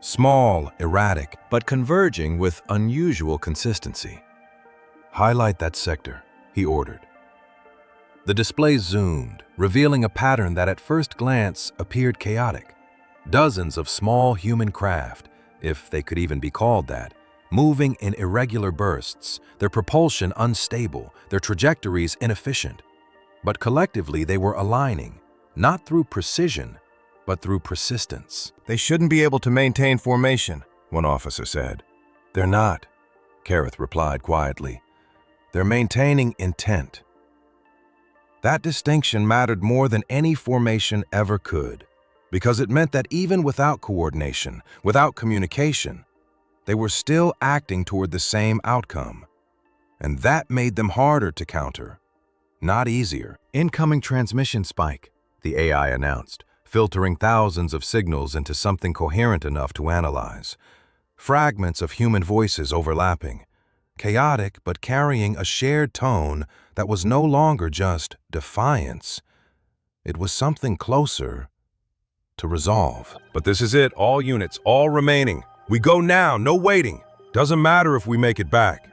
Small, erratic, but converging with unusual consistency. "Highlight that sector," he ordered. The display zoomed, revealing a pattern that at first glance appeared chaotic. Dozens of small human craft, if they could even be called that, moving in irregular bursts, their propulsion unstable, their trajectories inefficient. But collectively they were aligning, not through precision, but through persistence. "They shouldn't be able to maintain formation," one officer said. "They're not," Kareth replied quietly. "They're maintaining intent." That distinction mattered more than any formation ever could. because it meant that even without coordination, without communication, they were still acting toward the same outcome. And that made them harder to counter, not easier. Incoming transmission spike, the AI announced, filtering thousands of signals into something coherent enough to analyze. Fragments of human voices overlapping, chaotic but carrying a shared tone that was no longer just defiance. It was something closer to resolve. But this is it, all units, all remaining. We go now, no waiting. Doesn't matter if we make it back.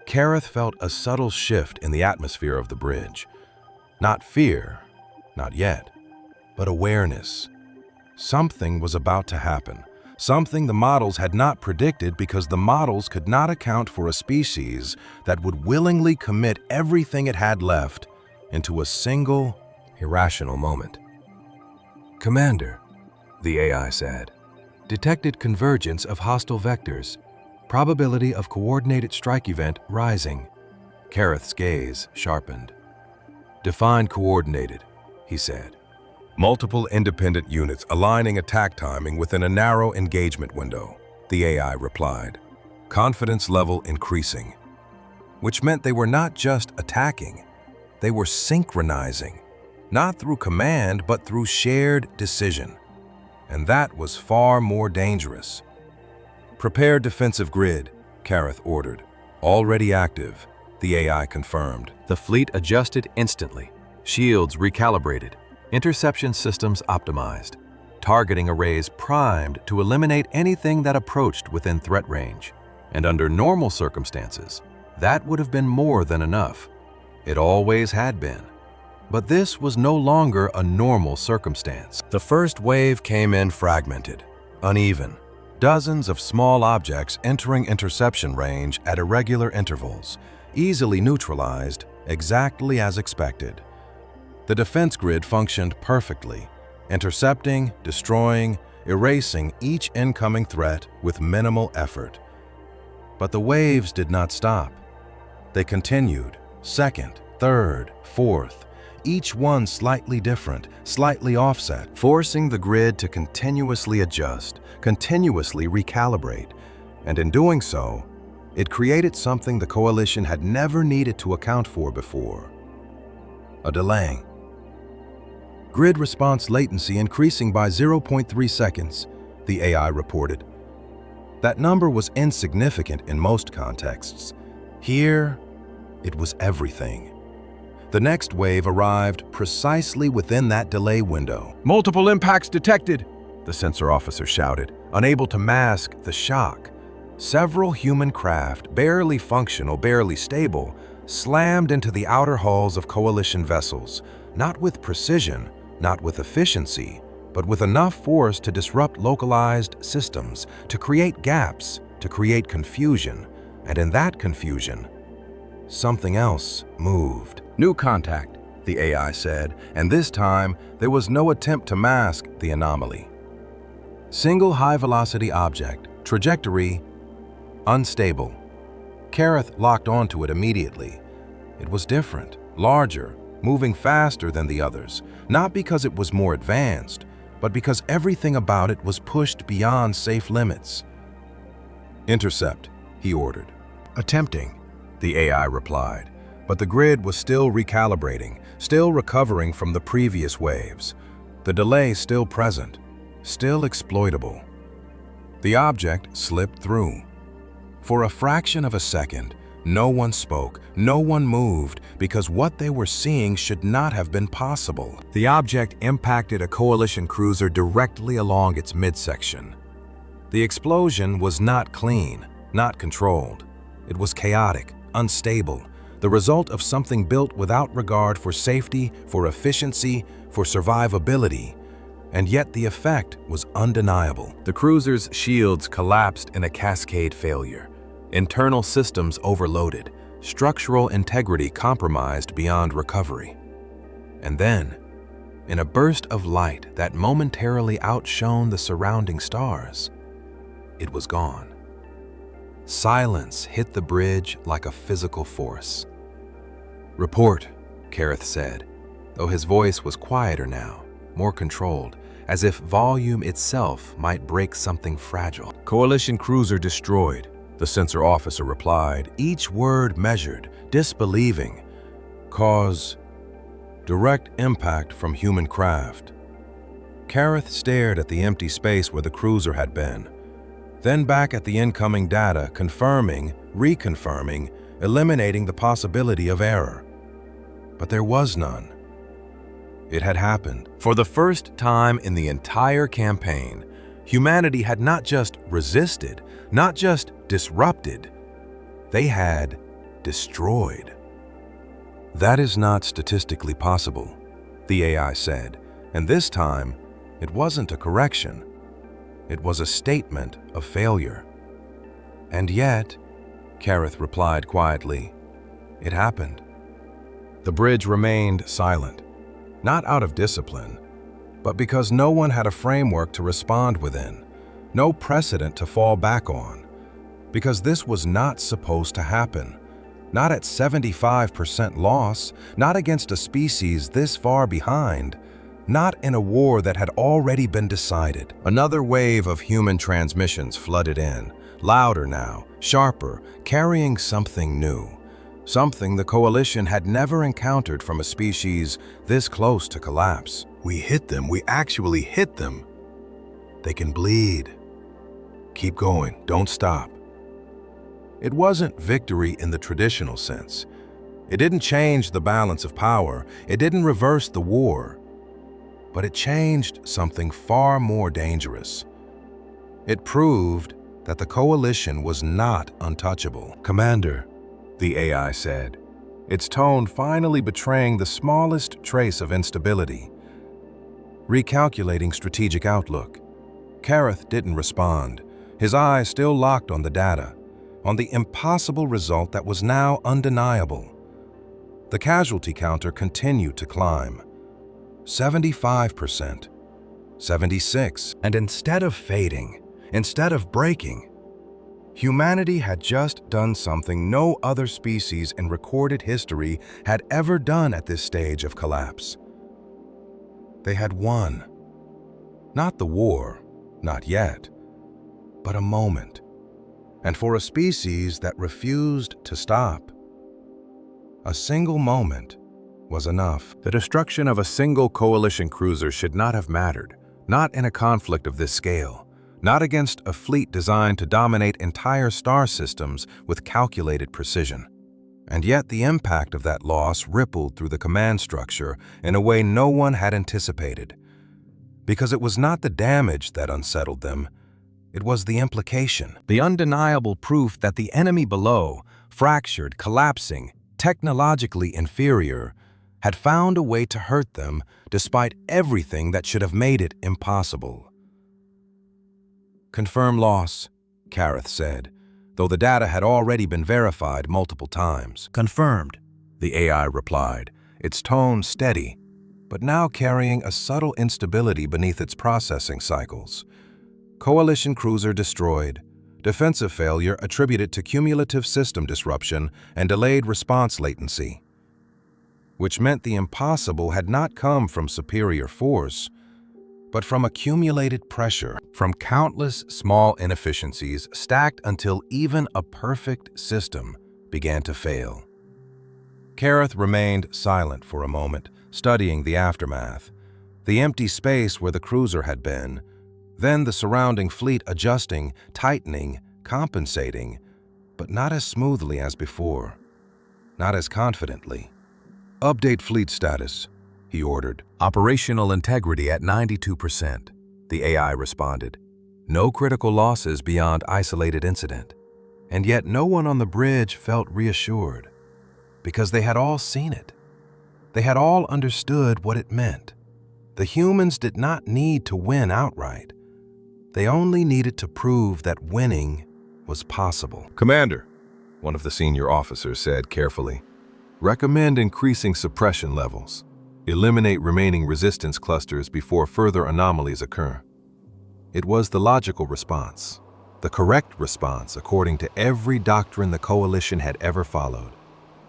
Kareth felt a subtle shift in the atmosphere of the bridge. Not fear, not yet, but awareness. Something was about to happen. Something the models had not predicted because the models could not account for a species that would willingly commit everything it had left into a single, irrational moment. "Commander," the AI said, "detected convergence of hostile vectors. Probability of coordinated strike event rising." Kareth's gaze sharpened. "Define coordinated," he said. Multiple independent units aligning attack timing within a narrow engagement window, the AI replied, confidence level increasing, which meant they were not just attacking, they were synchronizing, not through command but through shared decision. And that was far more dangerous. "Prepare defensive grid," Kareth ordered. "Already active," the AI confirmed. The fleet adjusted instantly, shields recalibrated, interception systems optimized, targeting arrays primed to eliminate anything that approached within threat range. And under normal circumstances, that would have been more than enough. It always had been. But this was no longer a normal circumstance. The first wave came in fragmented, uneven, dozens of small objects entering interception range at irregular intervals, easily neutralized, exactly as expected. The defense grid functioned perfectly, intercepting, destroying, erasing each incoming threat with minimal effort. But the waves did not stop. They continued, second, third, fourth, each one slightly different, slightly offset, forcing the grid to continuously adjust, continuously recalibrate. And in doing so, it created something the Coalition had never needed to account for before: a delay. Grid response latency increasing by 0.3 seconds, the AI reported. That number was insignificant in most contexts. Here, it was everything. The next wave arrived precisely within that delay window. "Multiple impacts detected," the sensor officer shouted, unable to mask the shock. Several human craft, barely functional, barely stable, slammed into the outer hulls of Coalition vessels, not with precision, not with efficiency, but with enough force to disrupt localized systems, to create gaps, to create confusion. And in that confusion, something else moved. "New contact," the AI said, and this time there was no attempt to mask the anomaly. Single high-velocity object, trajectory unstable. Kareth locked onto it immediately. It was different, larger, moving faster than the others, not because it was more advanced, but because everything about it was pushed beyond safe limits. "Intercept," he ordered. "Attempting," the AI replied, but the grid was still recalibrating, still recovering from the previous waves. The delay still present, still exploitable. The object slipped through. For a fraction of a second, no one spoke, no one moved, because what they were seeing should not have been possible. The object impacted a Coalition cruiser directly along its midsection. The explosion was not clean, not controlled. It was chaotic, unstable, the result of something built without regard for safety, for efficiency, for survivability. And yet the effect was undeniable. The cruiser's shields collapsed in a cascade failure. Internal systems overloaded, structural integrity compromised beyond recovery. And then, in a burst of light that momentarily outshone the surrounding stars, it was gone. Silence hit the bridge like a physical force. "Report," Kareth said, though his voice was quieter now, more controlled. as if volume itself might break something fragile. "Coalition cruiser destroyed," the sensor officer replied, each word measured, disbelieving. "Cause direct impact from human craft." Kareth stared at the empty space where the cruiser had been, then back at the incoming data, confirming, reconfirming, eliminating the possibility of error. But there was none. It had happened. For the first time in the entire campaign, humanity had not just resisted, not just disrupted, they had destroyed. "That is not statistically possible," the AI said, and this time, it wasn't a correction. It was a statement of failure. "And yet," Kareth replied quietly, "it happened." The bridge remained silent, not out of discipline, but because no one had a framework to respond within, no precedent to fall back on, because this was not supposed to happen, not at 75% loss, not against a species this far behind, not in a war that had already been decided. Another wave of human transmissions flooded in, louder now, sharper, carrying something new. Something the Coalition had never encountered from a species this close to collapse. "We hit them. We actually hit them. They can bleed. Keep going. Don't stop." It wasn't victory in the traditional sense. It didn't change the balance of power. It didn't reverse the war. But it changed something far more dangerous. It proved that the Coalition was not untouchable. "Commander," the AI said, its tone finally betraying the smallest trace of instability. Recalculating strategic outlook, Kareth didn't respond, his eyes still locked on the data, on the impossible result that was now undeniable. The casualty counter continued to climb. 75%, 76%, and instead of fading, instead of breaking, humanity had just done something no other species in recorded history had ever done at this stage of collapse. They had won. Not the war, not yet, but a moment. And for a species that refused to stop, a single moment was enough. The destruction of a single Coalition cruiser should not have mattered, not in a conflict of this scale, not against a fleet designed to dominate entire star systems with calculated precision. And yet the impact of that loss rippled through the command structure in a way no one had anticipated. Because it was not the damage that unsettled them, it was the implication. The undeniable proof that the enemy below, fractured, collapsing, technologically inferior, had found a way to hurt them despite everything that should have made it impossible. "Confirm loss," Kareth said, though the data had already been verified multiple times. "Confirmed," the AI replied, its tone steady, but now carrying a subtle instability beneath its processing cycles. "Coalition cruiser destroyed. Defensive failure attributed to cumulative system disruption and delayed response latency." Which meant the impossible had not come from superior force, but from accumulated pressure, from countless small inefficiencies stacked until even a perfect system began to fail. Kareth remained silent for a moment, studying the aftermath, the empty space where the cruiser had been, then the surrounding fleet adjusting, tightening, compensating, but not as smoothly as before, not as confidently. "Update fleet status," he ordered. "Operational integrity at 92%, the AI responded. No critical losses beyond isolated incident. And yet no one on the bridge felt reassured, because they had all seen it. They had all understood what it meant. The humans did not need to win outright. They only needed to prove that winning was possible. "Commander," one of the senior officers said carefully, "recommend increasing suppression levels. Eliminate remaining resistance clusters before further anomalies occur." It was the logical response, the correct response according to every doctrine the Coalition had ever followed.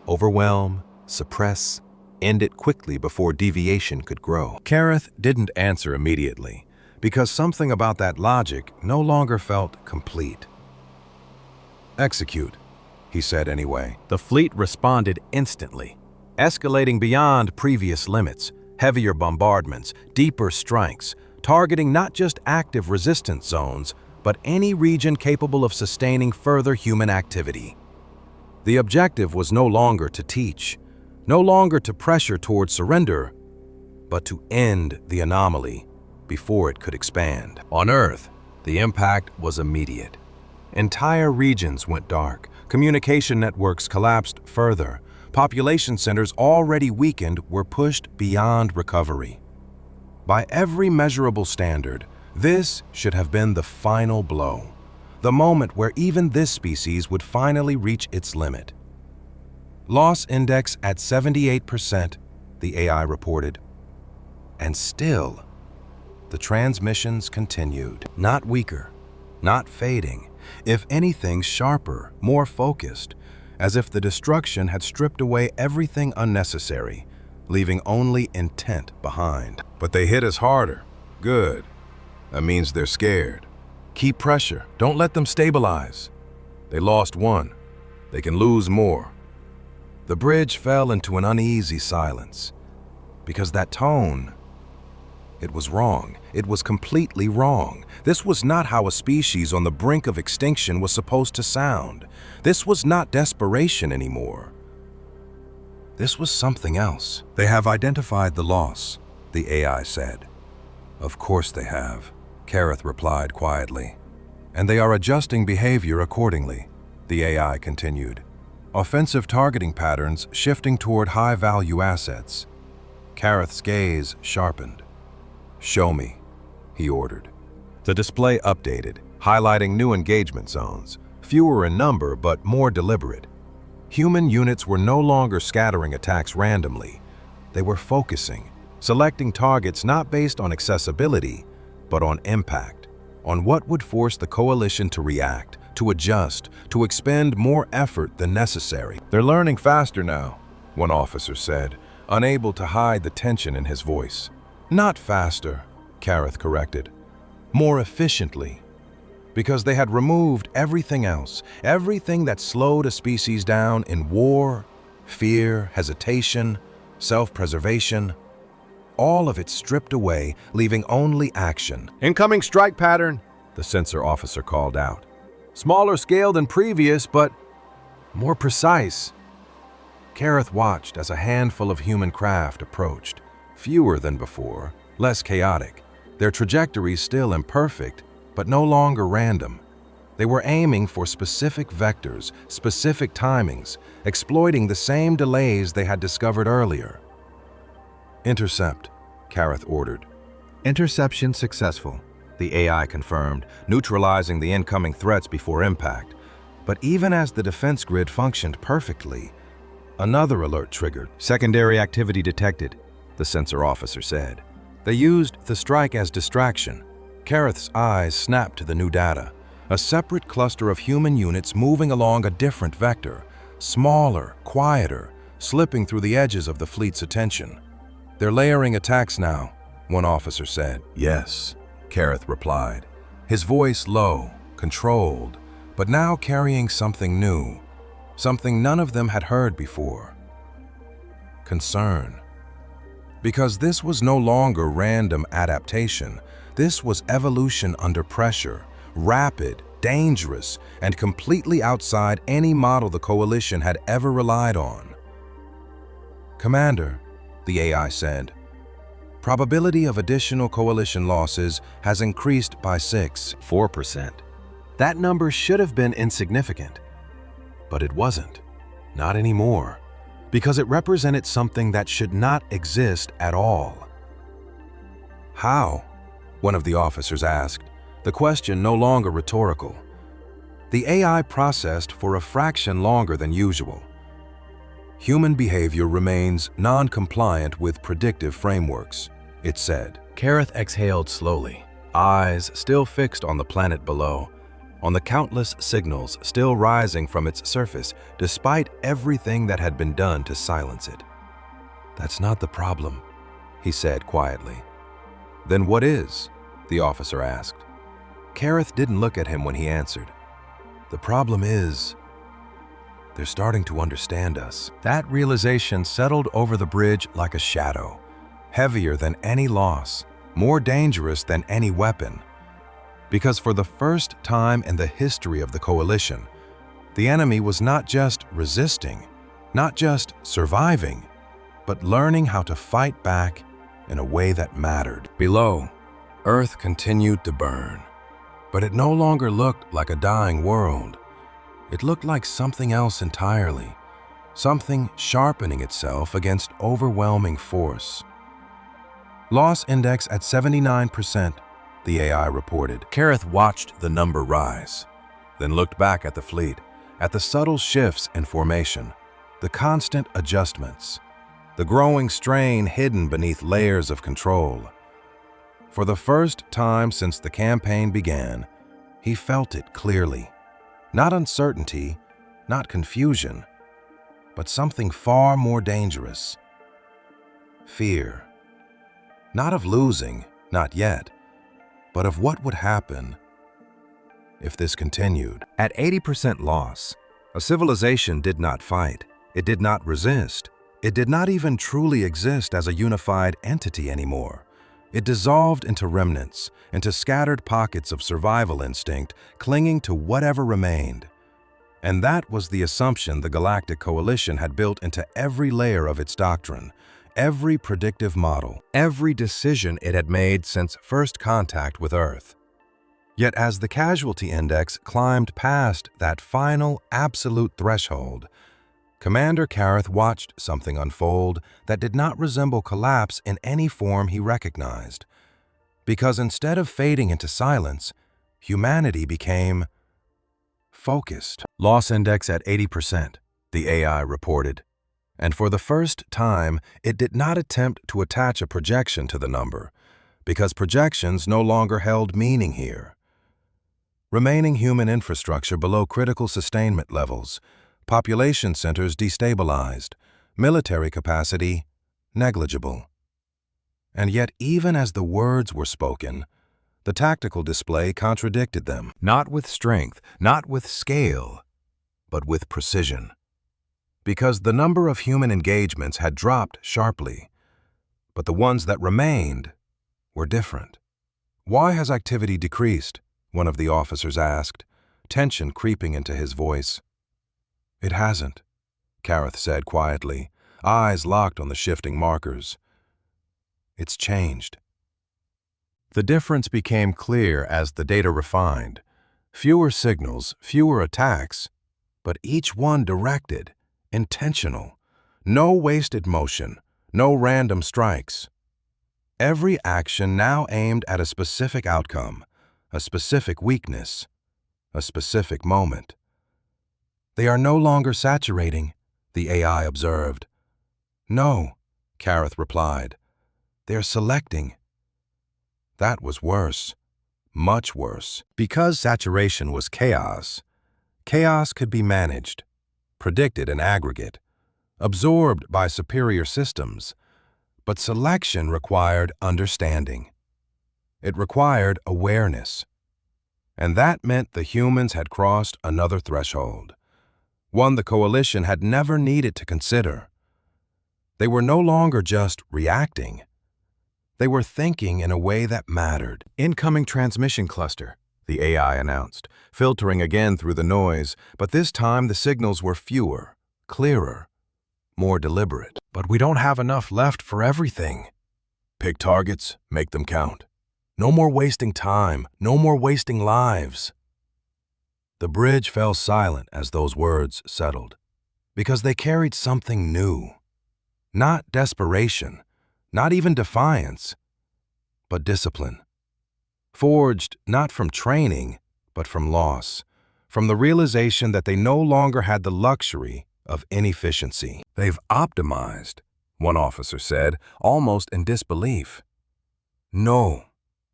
Overwhelm, suppress, end it quickly before deviation could grow. Kareth didn't answer immediately, because something about that logic no longer felt complete. "Execute," he said anyway. The fleet responded instantly, escalating beyond previous limits, heavier bombardments, deeper strikes, targeting not just active resistance zones, but any region capable of sustaining further human activity. The objective was no longer to teach, no longer to pressure toward surrender, but to end the anomaly before it could expand. On Earth, the impact was immediate. Entire regions went dark, communication networks collapsed further, population centers already weakened were pushed beyond recovery. By every measurable standard, this should have been the final blow, the moment where even this species would finally reach its limit. Loss index at 78%, the AI reported. And still, the transmissions continued. Not weaker, not fading, if anything sharper, more focused, as if the destruction had stripped away everything unnecessary, leaving only intent behind. But they hit us harder. Good. That means they're scared. Keep pressure. Don't let them stabilize. They lost one. They can lose more. The bridge fell into an uneasy silence, because that tone, it was wrong. It was completely wrong. This was not how a species on the brink of extinction was supposed to sound. This was not desperation anymore. This was something else. "They have identified the loss," the AI said. "Of course they have," Kareth replied quietly. "And they are adjusting behavior accordingly," the AI continued. "Offensive targeting patterns shifting toward high-value assets." Kareth's gaze sharpened. "Show me," he ordered. The display updated, highlighting new engagement zones, fewer in number but more deliberate. Human units were no longer scattering attacks randomly. They were focusing, selecting targets not based on accessibility, but on impact, on what would force the coalition to react, to adjust, to expend more effort than necessary. "They're learning faster now," one officer said, unable to hide the tension in his voice. "Not faster," Kareth corrected. "More efficiently. Because they had removed everything else, everything that slowed a species down in war, fear, hesitation, self-preservation. All of it stripped away, leaving only action." "Incoming strike pattern," the sensor officer called out. "Smaller scale than previous, but more precise." Kareth watched as a handful of human craft approached, fewer than before, less chaotic, their trajectories still imperfect, but no longer random. They were aiming for specific vectors, specific timings, exploiting the same delays they had discovered earlier. "Intercept," Kareth ordered. "Interception successful," the AI confirmed, neutralizing the incoming threats before impact. But even as the defense grid functioned perfectly, another alert triggered. "Secondary activity detected," the sensor officer said. They used the strike as distraction. Kareth's eyes snapped to the new data, a separate cluster of human units moving along a different vector, smaller, quieter, slipping through the edges of the fleet's attention. "They're layering attacks now," one officer said. "Yes," Kareth replied, his voice low, controlled, but now carrying something new, something none of them had heard before. Concern. Because this was no longer random adaptation. This was evolution under pressure, rapid, dangerous, and completely outside any model the coalition had ever relied on. "Commander," the AI said, "probability of additional coalition losses has increased by 4%. That number should have been insignificant, but it wasn't. Not anymore, because it represented something that should not exist at all." "How?" one of the officers asked, the question no longer rhetorical. The AI processed for a fraction longer than usual. "Human behavior remains non-compliant with predictive frameworks," it said. Kareth exhaled slowly, eyes still fixed on the planet below, on the countless signals still rising from its surface despite everything that had been done to silence it. "That's not the problem," he said quietly. "Then what is?" the officer asked. Kareth didn't look at him when he answered. "The problem is, they're starting to understand us." That realization settled over the bridge like a shadow, heavier than any loss, more dangerous than any weapon. Because for the first time in the history of the coalition, the enemy was not just resisting, not just surviving, but learning how to fight back in a way that mattered. Below, Earth continued to burn, but it no longer looked like a dying world. It looked like something else entirely, something sharpening itself against overwhelming force. Loss index at 79%, the AI reported. Kareth watched the number rise, then looked back at the fleet, at the subtle shifts in formation, the constant adjustments, the growing strain hidden beneath layers of control. For the first time since the campaign began, he felt it clearly. Not uncertainty, not confusion, but something far more dangerous. Fear. Not of losing, not yet, but of what would happen if this continued. At 80% loss, a civilization did not fight, it did not resist, it did not even truly exist as a unified entity anymore. It dissolved into remnants, into scattered pockets of survival instinct, clinging to whatever remained. And that was the assumption the Galactic Coalition had built into every layer of its doctrine, every predictive model, every decision it had made since first contact with Earth. Yet as the casualty index climbed past that final, absolute threshold, Commander Kareth watched something unfold that did not resemble collapse in any form he recognized. Because instead of fading into silence, humanity became focused. Loss index at 80%, the AI reported. And for the first time, it did not attempt to attach a projection to the number, because projections no longer held meaning here. Remaining human infrastructure below critical sustainment levels, population centers destabilized, military capacity negligible. And yet, even as the words were spoken, the tactical display contradicted them, not with strength, not with scale, but with precision. Because the number of human engagements had dropped sharply, but the ones that remained were different. "Why has activity decreased?" one of the officers asked, tension creeping into his voice. "It hasn't," Kareth said quietly, eyes locked on the shifting markers. "It's changed." The difference became clear as the data refined. Fewer signals, fewer attacks, but each one directed, intentional. No wasted motion, no random strikes. Every action now aimed at a specific outcome, a specific weakness, a specific moment. "They are no longer saturating," the AI observed. "No," Kareth replied. "They're selecting." That was worse, much worse. Because saturation was chaos, chaos could be managed, predicted in aggregate, absorbed by superior systems. But selection required understanding. It required awareness. And that meant the humans had crossed another threshold, one the Coalition had never needed to consider. They were no longer just reacting. They were thinking in a way that mattered. "Incoming transmission cluster," the AI announced, filtering again through the noise, but this time the signals were fewer, clearer, more deliberate. "But we don't have enough left for everything." "Pick targets, make them count. No more wasting time, no more wasting lives." The bridge fell silent as those words settled, because they carried something new. Not desperation, not even defiance, but discipline. Forged not from training, but from loss, from the realization that they no longer had the luxury of inefficiency. "They've optimized," one officer said, almost in disbelief. "No,"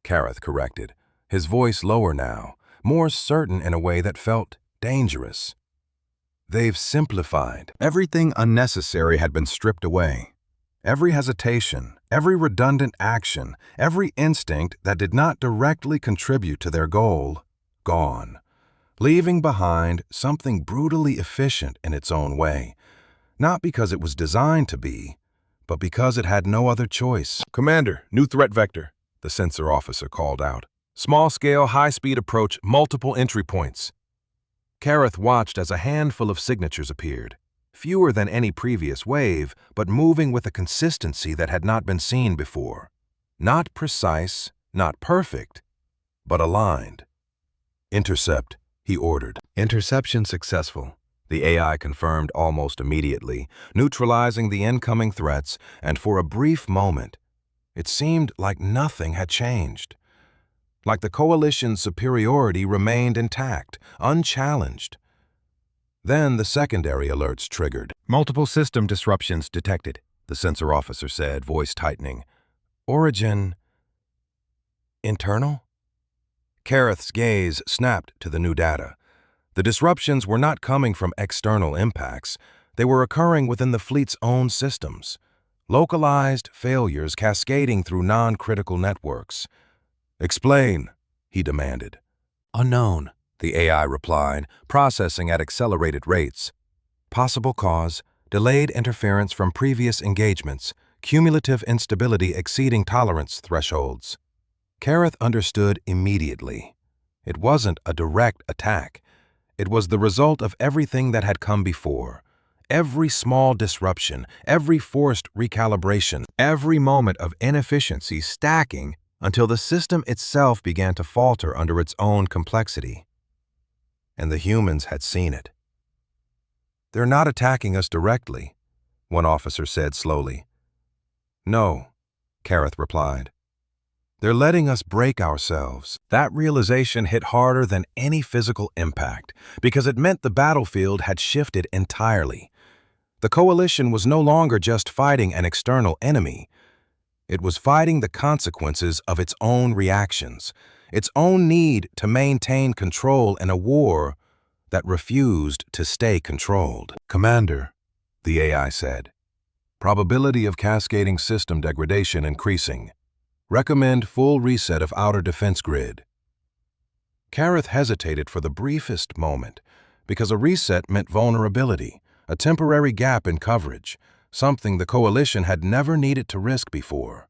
Kareth corrected, his voice lower now, more certain in a way that felt dangerous. "They've simplified." Everything unnecessary had been stripped away. Every hesitation, every redundant action, every instinct that did not directly contribute to their goal, gone, leaving behind something brutally efficient in its own way, not because it was designed to be, but because it had no other choice. "Commander, new threat vector," the sensor officer called out. "Small-scale, high-speed approach, multiple entry points." Kareth watched as a handful of signatures appeared, fewer than any previous wave, but moving with a consistency that had not been seen before. Not precise, not perfect, but aligned. "Intercept," he ordered. Interception successful, the AI confirmed almost immediately, neutralizing the incoming threats, and for a brief moment, it seemed like nothing had changed. Like the coalition's superiority remained intact, unchallenged. Then the secondary alerts triggered. Multiple system disruptions detected, The sensor officer said, voice tightening. Origin... internal? Kareth's gaze snapped to the new data. The disruptions were not coming from external impacts. They were occurring within the fleet's own systems. Localized failures cascading through non-critical networks. "Explain," he demanded. "Unknown," The AI replied, processing at accelerated rates. Possible cause, delayed interference from previous engagements, cumulative instability exceeding tolerance thresholds. Kareth understood immediately. It wasn't a direct attack. It was the result of everything that had come before. Every small disruption, every forced recalibration, every moment of inefficiency stacking until the system itself began to falter under its own complexity. And the humans had seen it. "They're not attacking us directly," one officer said slowly. "No," Kareth replied. "They're letting us break ourselves." That realization hit harder than any physical impact, because it meant the battlefield had shifted entirely. The coalition was no longer just fighting an external enemy. It was fighting the consequences of its own reactions, its own need to maintain control in a war that refused to stay controlled. "Commander," the AI said, "probability of cascading system degradation increasing. Recommend full reset of outer defense grid." Kareth hesitated for the briefest moment, because a reset meant vulnerability, a temporary gap in coverage, something the coalition had never needed to risk before.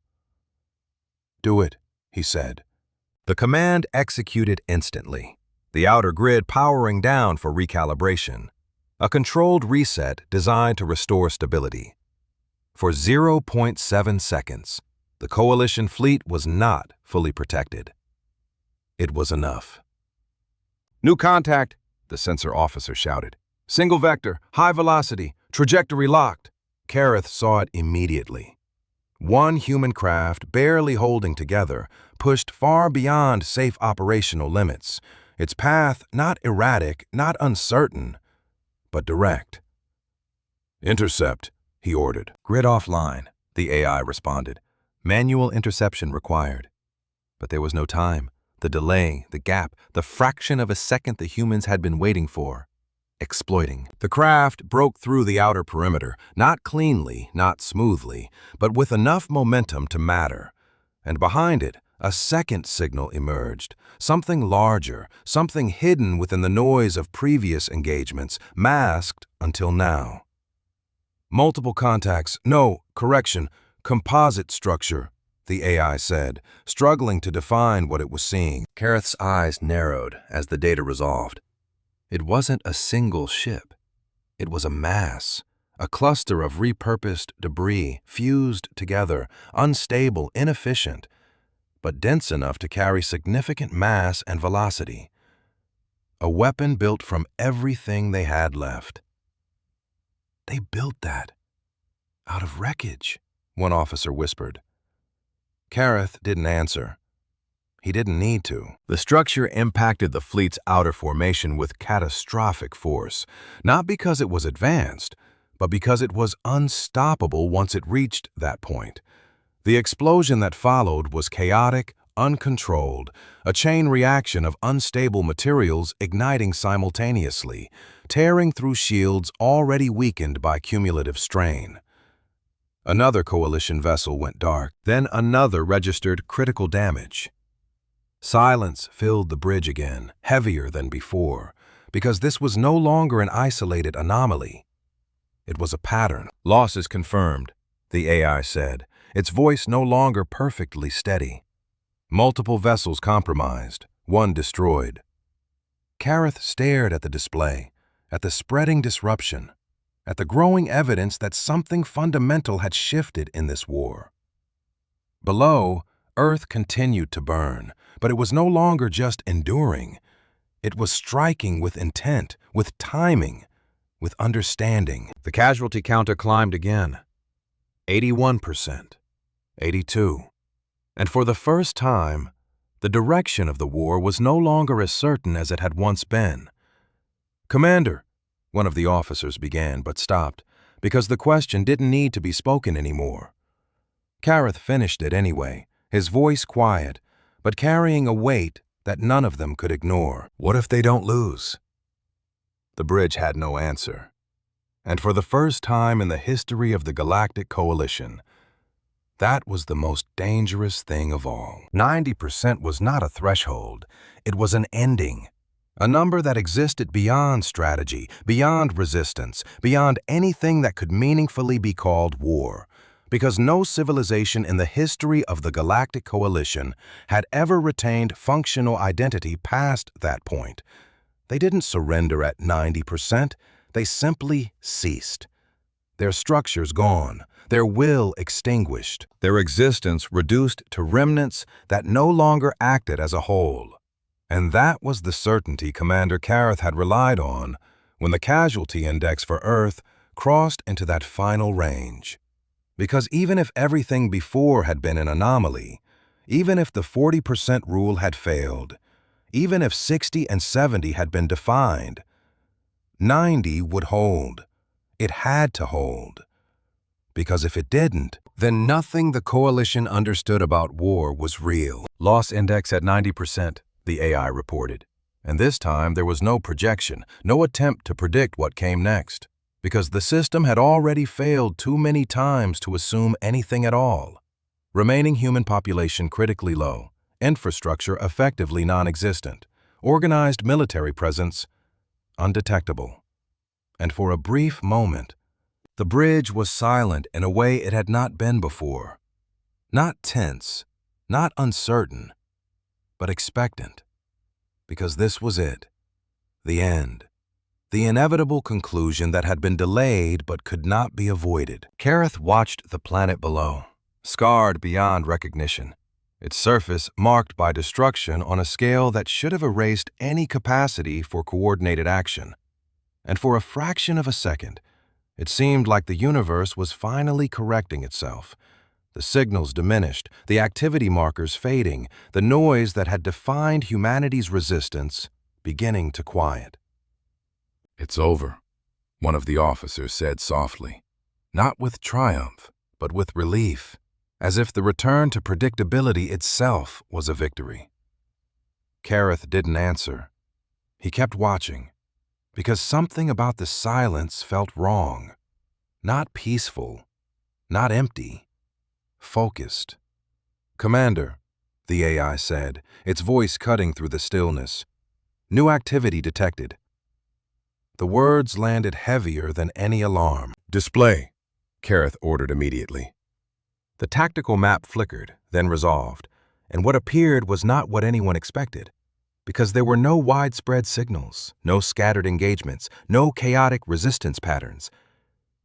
"Do it," he said. The command executed instantly, the outer grid powering down for recalibration, a controlled reset designed to restore stability. For 0.7 seconds, the coalition fleet was not fully protected. It was enough. "New contact," the sensor officer shouted. "Single vector, high velocity, trajectory locked." Kareth saw it immediately. One human craft, barely holding together, pushed far beyond safe operational limits, its path not erratic, not uncertain, but direct. "Intercept," he ordered. "Grid offline," the AI responded. "Manual interception required." But there was no time. The delay, the gap, the fraction of a second the humans had been waiting for. Exploiting. The craft broke through the outer perimeter, not cleanly, not smoothly, but with enough momentum to matter. And behind it, a second signal emerged, something larger, something hidden within the noise of previous engagements, masked until now. "Multiple contacts, no, correction, composite structure," the AI said, struggling to define what it was seeing. Kareth's eyes narrowed as the data resolved. It wasn't a single ship. It was a mass, a cluster of repurposed debris, fused together, unstable, inefficient, but dense enough to carry significant mass and velocity. A weapon built from everything they had left. "They built that out of wreckage," one officer whispered. Kareth didn't answer. He didn't need to. The structure impacted the fleet's outer formation with catastrophic force, not because it was advanced, but because it was unstoppable once it reached that point. The explosion that followed was chaotic, uncontrolled, a chain reaction of unstable materials igniting simultaneously, tearing through shields already weakened by cumulative strain. Another coalition vessel went dark. Then another registered critical damage. Silence filled the bridge again, heavier than before, because this was no longer an isolated anomaly. It was a pattern. Losses confirmed, the AI said, its voice no longer perfectly steady. Multiple vessels compromised, one destroyed. Kareth stared at the display, at the spreading disruption, at the growing evidence that something fundamental had shifted in this war. Below, Earth continued to burn, but it was no longer just enduring. It was striking with intent, with timing, with understanding. The casualty counter climbed again. 81%, 82%. And for the first time, the direction of the war was no longer as certain as it had once been. "Commander," one of the officers began, but stopped, because the question didn't need to be spoken anymore. Kareth finished it anyway, his voice quiet, but carrying a weight that none of them could ignore. "What if they don't lose?" The bridge had no answer. And for the first time in the history of the Galactic Coalition, that was the most dangerous thing of all. 90% was not a threshold. It was an ending. A number that existed beyond strategy, beyond resistance, beyond anything that could meaningfully be called war. Because no civilization in the history of the Galactic Coalition had ever retained functional identity past that point. They didn't surrender at 90%. They simply ceased. Their structures gone, their will extinguished, their existence reduced to remnants that no longer acted as a whole. And that was the certainty Commander Kareth had relied on when the casualty index for Earth crossed into that final range. Because even if everything before had been an anomaly, even if the 40% rule had failed, even if 60 and 70 had been defined, 90 would hold. It had to hold. Because if it didn't, then nothing the Coalition understood about war was real. Loss index at 90%, the AI reported. And this time there was no projection, no attempt to predict what came next. Because the system had already failed too many times to assume anything at all. Remaining human population critically low, infrastructure effectively non-existent, organized military presence undetectable. And for a brief moment, the bridge was silent in a way it had not been before. Not tense, not uncertain, but expectant. Because this was it, the end. The inevitable conclusion that had been delayed but could not be avoided. Kareth watched the planet below, scarred beyond recognition, its surface marked by destruction on a scale that should have erased any capacity for coordinated action. And for a fraction of a second, it seemed like the universe was finally correcting itself. The signals diminished, the activity markers fading, the noise that had defined humanity's resistance beginning to quiet. "It's over," one of the officers said softly, not with triumph, but with relief, as if the return to predictability itself was a victory. Kareth didn't answer. He kept watching, because something about the silence felt wrong. Not peaceful, not empty, focused. "Commander," the AI said, its voice cutting through the stillness. "New activity detected." The words landed heavier than any alarm. "Display," Kareth ordered immediately. The tactical map flickered, then resolved, and what appeared was not what anyone expected, because there were no widespread signals, no scattered engagements, no chaotic resistance patterns.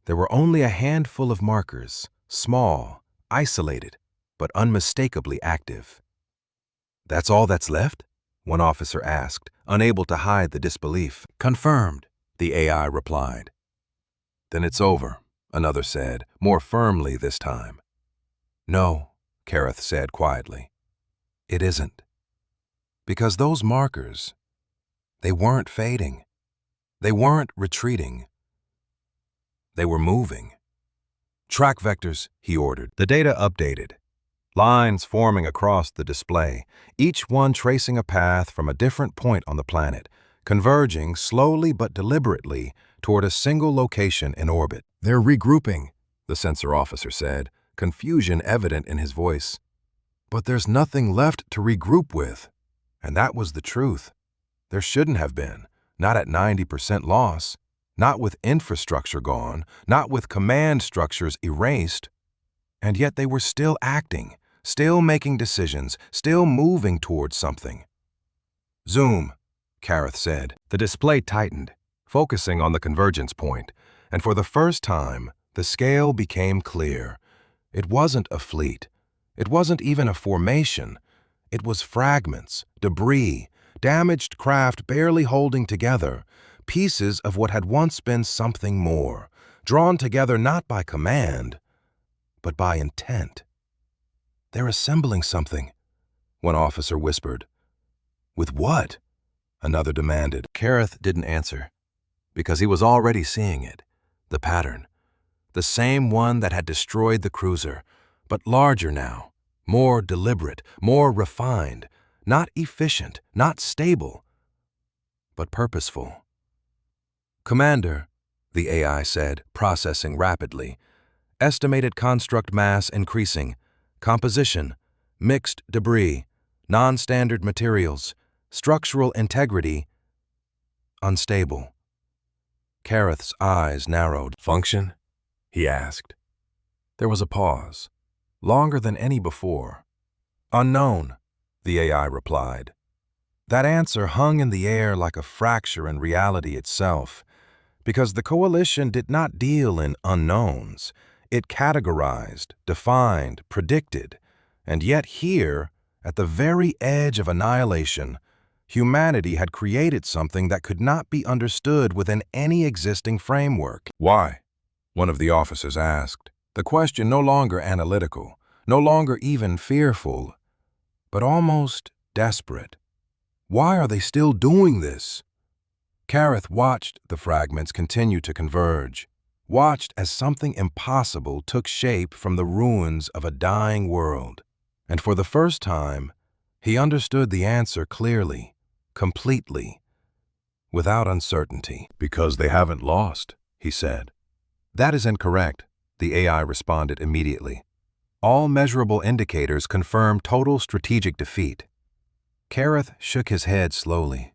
There were only a handful of markers, small, isolated, but unmistakably active. "That's all that's left?" one officer asked, unable to hide the disbelief. Confirmed, the AI replied. "Then it's over," another said, more firmly this time. "No," Kareth said quietly. "It isn't. Because those markers, they weren't fading. They weren't retreating. They were moving." "Track vectors," he ordered. The data updated. Lines forming across the display, each one tracing a path from a different point on the planet, converging slowly but deliberately toward a single location in orbit. They're regrouping, the sensor officer said, confusion evident in his voice. But there's nothing left to regroup with. And that was the truth. There shouldn't have been, not at 90% loss, not with infrastructure gone, not with command structures erased. And yet they were still acting, still making decisions, still moving towards something. Zoom, Kareth said. The display tightened, focusing on the convergence point, and for the first time, the scale became clear. It wasn't a fleet. It wasn't even a formation. It was fragments, debris, damaged craft barely holding together, pieces of what had once been something more, drawn together not by command, but by intent. They're assembling something, one officer whispered. With what? Another demanded. Kareth didn't answer, because he was already seeing it, the pattern. The same one that had destroyed the cruiser, but larger now, more deliberate, more refined, not efficient, not stable, but purposeful. Commander, the AI said, processing rapidly. Estimated construct mass increasing. Composition, mixed debris, non-standard materials, structural integrity, unstable. Kareth's eyes narrowed. Function? He asked. There was a pause, longer than any before. Unknown, the AI replied. That answer hung in the air like a fracture in reality itself, because the Coalition did not deal in unknowns. It categorized, defined, predicted, and yet here, at the very edge of annihilation, humanity had created something that could not be understood within any existing framework. Why? One of the officers asked, the question no longer analytical, no longer even fearful, but almost desperate. Why are they still doing this? Kareth watched the fragments continue to converge, watched as something impossible took shape from the ruins of a dying world. And for the first time, he understood the answer clearly, completely, without uncertainty. Because they haven't lost, he said. That is incorrect, the AI responded immediately. All measurable indicators confirm total strategic defeat. Kareth shook his head slowly,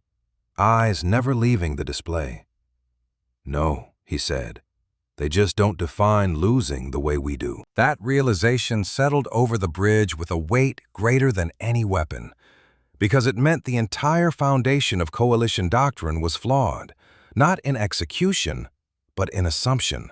eyes never leaving the display. No, he said. They just don't define losing the way we do. That realization settled over the bridge with a weight greater than any weapon, because it meant the entire foundation of Coalition doctrine was flawed, not in execution, but in assumption.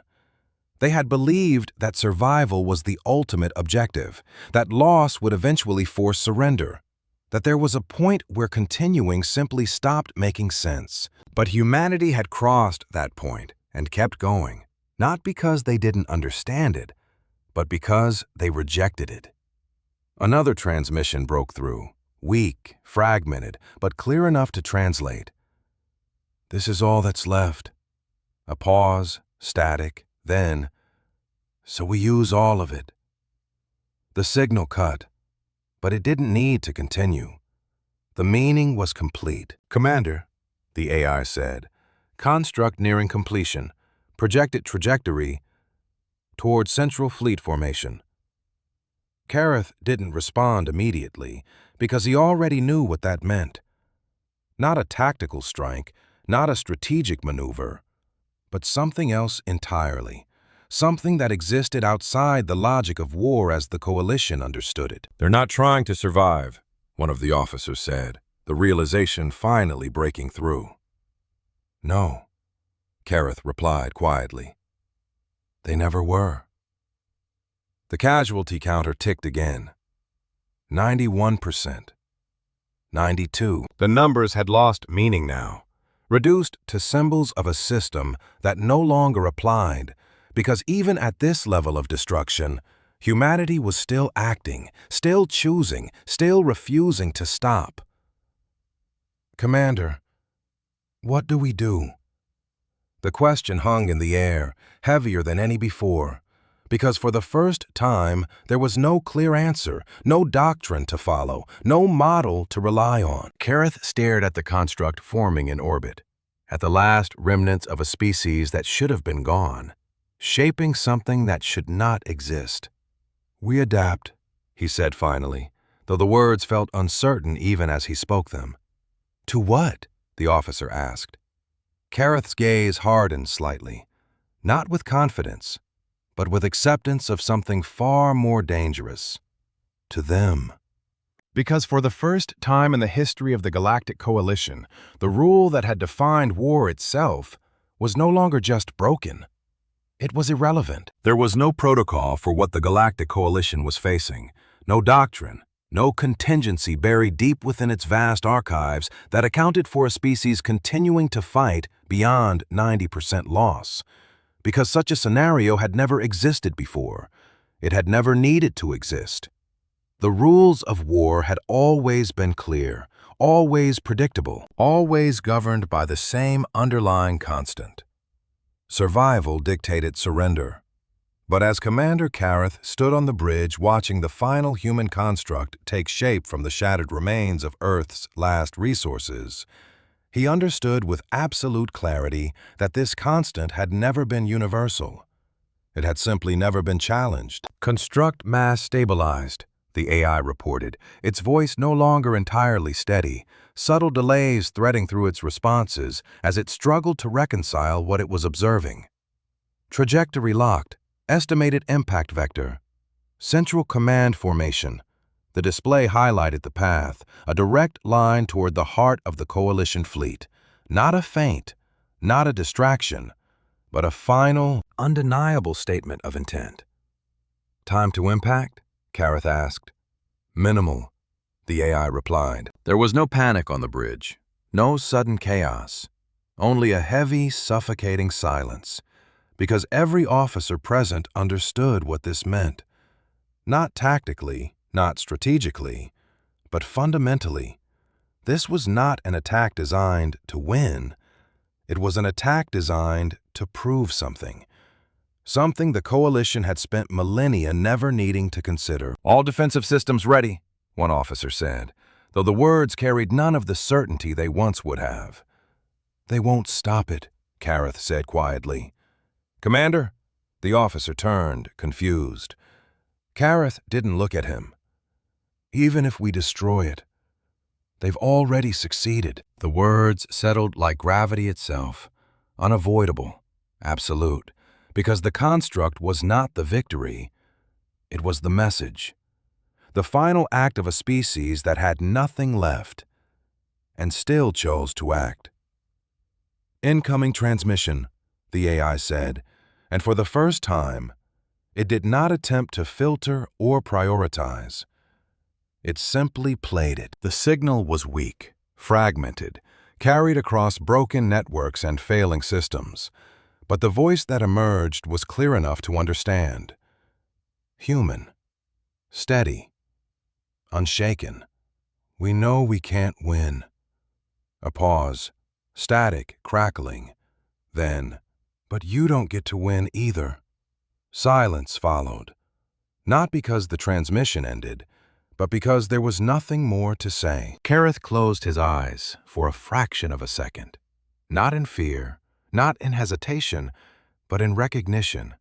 They had believed that survival was the ultimate objective, that loss would eventually force surrender, that there was a point where continuing simply stopped making sense. But humanity had crossed that point and kept going. Not because they didn't understand it, but because they rejected it. Another transmission broke through, weak, fragmented, but clear enough to translate. This is all that's left. A pause, static, then, so we use all of it. The signal cut, but it didn't need to continue. The meaning was complete. Commander, the AI said, construct nearing completion. Projected trajectory toward Central Fleet formation. Kareth didn't respond immediately because he already knew what that meant. Not a tactical strike, not a strategic maneuver, but something else entirely, something that existed outside the logic of war as the Coalition understood it. They're not trying to survive, one of the officers said, the realization finally breaking through. No. Kareth replied quietly. They never were. The casualty counter ticked again. 91%. 92. The numbers had lost meaning now, reduced to symbols of a system that no longer applied, because even at this level of destruction, humanity was still acting, still choosing, still refusing to stop. Commander, what do we do? The question hung in the air, heavier than any before, because for the first time there was no clear answer, no doctrine to follow, no model to rely on. Kareth stared at the construct forming in orbit, at the last remnants of a species that should have been gone. shaping something that should not exist. "We adapt," he said finally, though the words felt uncertain even as he spoke them. "To what?" the officer asked. Kareth's gaze hardened slightly, not with confidence, but with acceptance of something far more dangerous. To them. Because for the first time in the history of the Galactic Coalition, the rule that had defined war itself was no longer just broken. It was irrelevant. There was no protocol for what the Galactic Coalition was facing, no doctrine, no contingency buried deep within its vast archives that accounted for a species continuing to fight beyond 90% loss. Because such a scenario had never existed before. It had never needed to exist. The rules of war had always been clear, always predictable, always governed by the same underlying constant. Survival dictated surrender. But as Commander Kareth stood on the bridge watching the final human construct take shape from the shattered remains of Earth's last resources, he understood with absolute clarity that this constant had never been universal. It had simply never been challenged. "Construct mass stabilized," the AI reported, its voice no longer entirely steady, subtle delays threading through its responses as it struggled to reconcile what it was observing. "Trajectory locked, estimated impact vector, central command formation." The display highlighted the path, a direct line toward the heart of the Coalition fleet. Not a feint, not a distraction, but a final, undeniable statement of intent. "Time to impact?" Kareth asked. "Minimal," the AI replied. There was no panic on the bridge, no sudden chaos, only a heavy, suffocating silence, because every officer present understood what this meant. Not tactically, not strategically, but fundamentally. This was not an attack designed to win. It was an attack designed to prove something. Something the Coalition had spent millennia never needing to consider. "All defensive systems ready," one officer said, though the words carried none of the certainty they once would have. "They won't stop it," Kareth said quietly. "Commander?" The officer turned, confused. Kareth didn't look at him. "Even if we destroy it, they've already succeeded." The words settled like gravity itself, unavoidable, absolute, because the construct was not the victory, it was the message. The final act of a species that had nothing left, and still chose to act. "Incoming transmission," the AI said, and for the first time, it did not attempt to filter or prioritize. It simply played it. The signal was weak, fragmented, carried across broken networks and failing systems, but the voice that emerged was clear enough to understand. Human, steady, unshaken. "We know we can't win." A pause, static, crackling. Then, "But you don't get to win either." Silence followed, not because the transmission ended, but because there was nothing more to say. Kareth closed his eyes for a fraction of a second, not in fear, not in hesitation, but in recognition,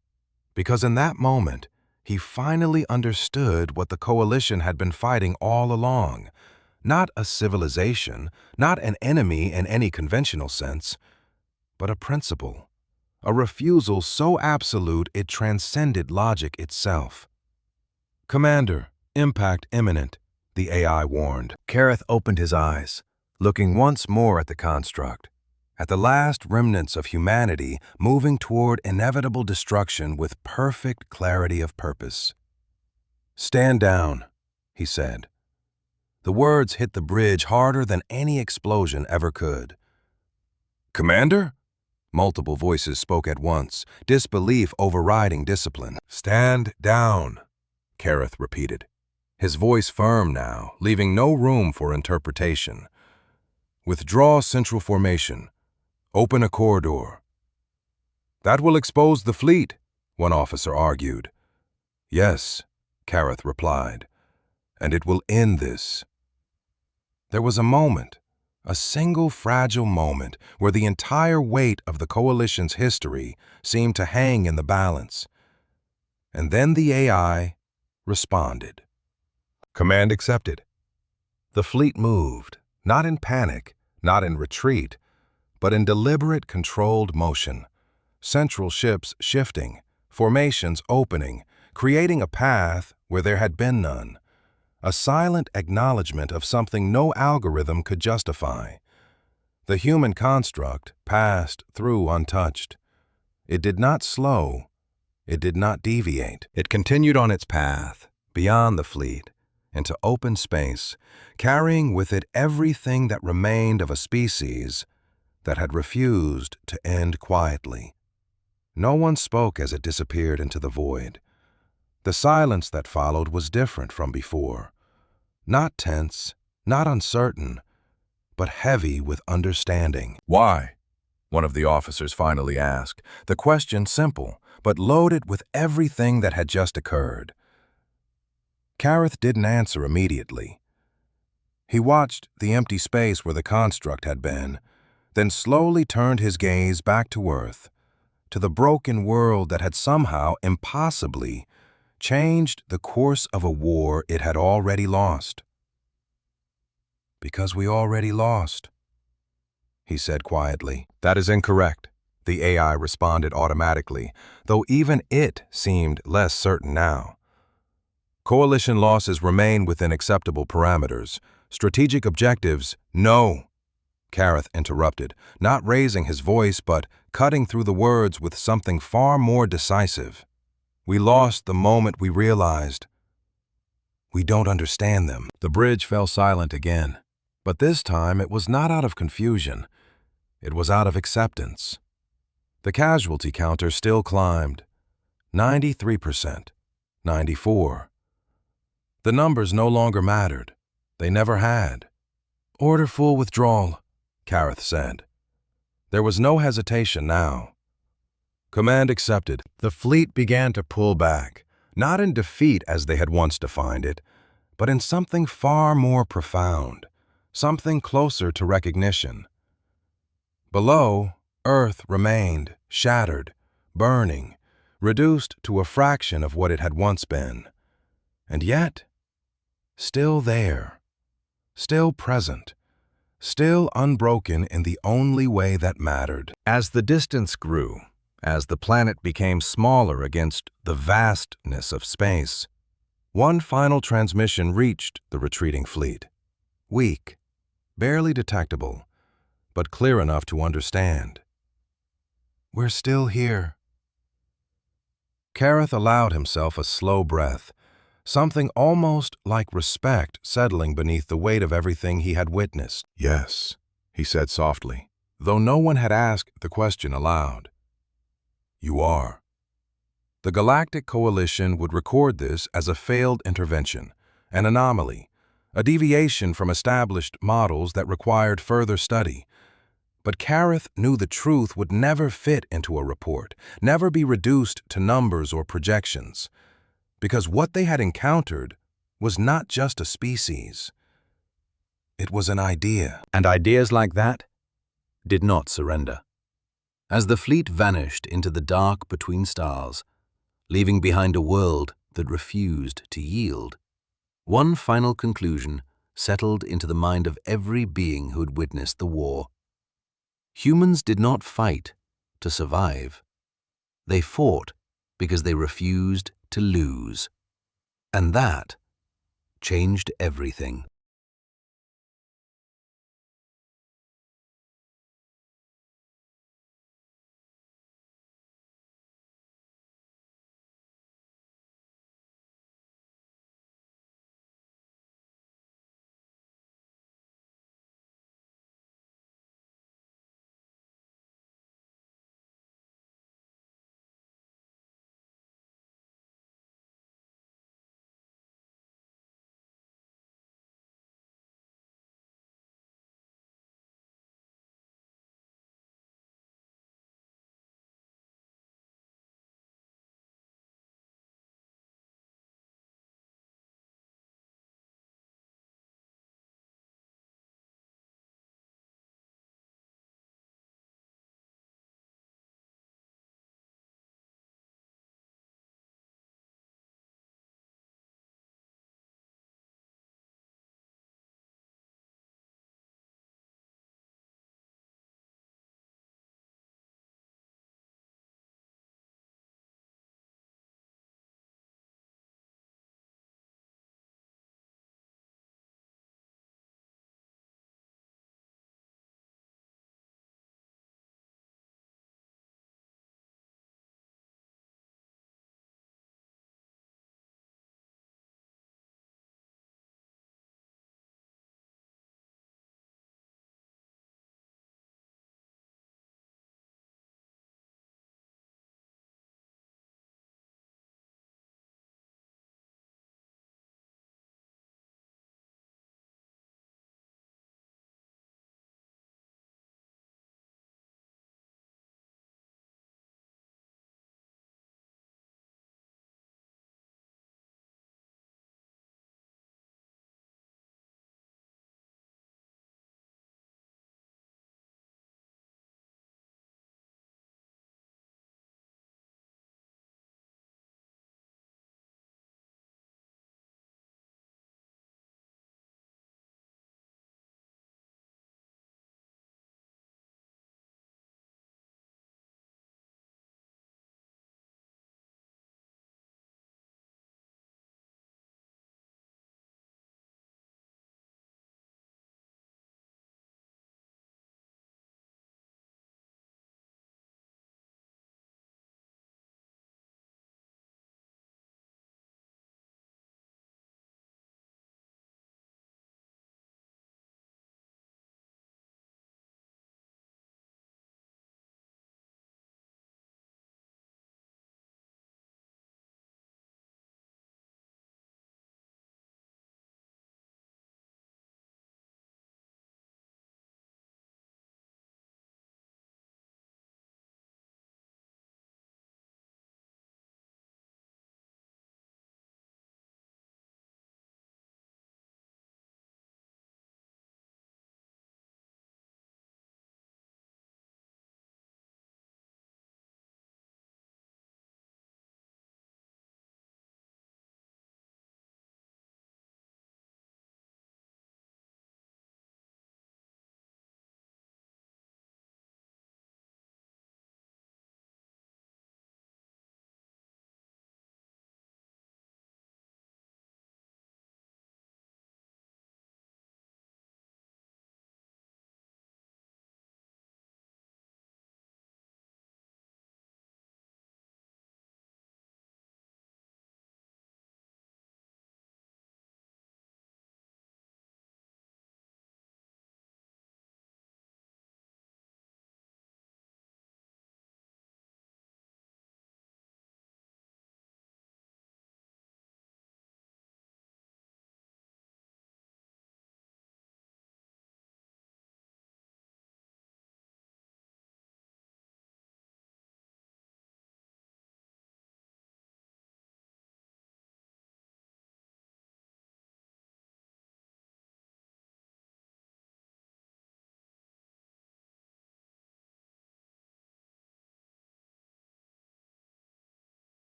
because in that moment, he finally understood what the Coalition had been fighting all along. Not a civilization, not an enemy in any conventional sense, but a principle, a refusal so absolute it transcended logic itself. "Commander, impact imminent," the AI warned. Kareth opened his eyes, looking once more at the construct, at the last remnants of humanity moving toward inevitable destruction with perfect clarity of purpose. "Stand down," he said. The words hit the bridge harder than any explosion ever could. "Commander?" Multiple voices spoke at once, disbelief overriding discipline. "Stand down," Kareth repeated, his voice firm now, leaving no room for interpretation. "Withdraw central formation. Open a corridor." "That will expose the fleet," one officer argued. "Yes," Kareth replied, "and it will end this." There was a moment, A single fragile moment where the entire weight of the coalition's history seemed to hang in the balance. And then the AI responded. Command accepted. The fleet moved, not in panic, not in retreat, but in deliberate, controlled motion. Central ships shifting, formations opening, creating a path where there had been none. A silent acknowledgement of something no algorithm could justify. The human construct passed through untouched. It did not slow. It did not deviate. It continued on its path, beyond the fleet, into open space, carrying with it everything that remained of a species that had refused to end quietly. No one spoke as it disappeared into the void. The silence that followed was different from before. Not tense, not uncertain, but heavy with understanding. "Why?" one of the officers finally asked, the question simple, but loaded with everything that had just occurred. Kareth didn't answer immediately. He watched the empty space where the construct had been, then slowly turned his gaze back to Earth, to the broken world that had somehow, impossibly, changed the course of a war it had already lost. "Because we already lost," he said quietly. "That is incorrect," the AI responded automatically, though even it seemed less certain now. "Coalition losses remain within acceptable parameters. Strategic objectives, no," Kareth interrupted, not raising his voice but cutting through the words with something far more decisive. "We lost the moment we realized we don't understand them." The bridge fell silent again, but this time it was not out of confusion. It was out of acceptance. The casualty counter still climbed. 93%, 94%. The numbers no longer mattered. They never had. "Order full withdrawal," Kareth said. There was no hesitation now. Command accepted. The fleet began to pull back, not in defeat as they had once defined it, but in something far more profound, something closer to recognition. Below, Earth remained, shattered, burning, reduced to a fraction of what it had once been. And yet, still there, still present, still unbroken in the only way that mattered. As the distance grew, as the planet became smaller against the vastness of space, one final transmission reached the retreating fleet. Weak, barely detectable, but clear enough to understand. "We're still here." Kareth allowed himself a slow breath, something almost like respect settling beneath the weight of everything he had witnessed. "Yes," he said softly, though no one had asked the question aloud. "You are." The Galactic Coalition would record this as a failed intervention, an anomaly, a deviation from established models that required further study. But Kareth knew the truth would never fit into a report, never be reduced to numbers or projections, because what they had encountered was not just a species. It was an idea. and ideas like that did not surrender. As the fleet vanished into the dark between stars, leaving behind a world that refused to yield, one final conclusion settled into the mind of every being who had witnessed the war. Humans did not fight to survive. They fought because they refused to lose. And that changed everything.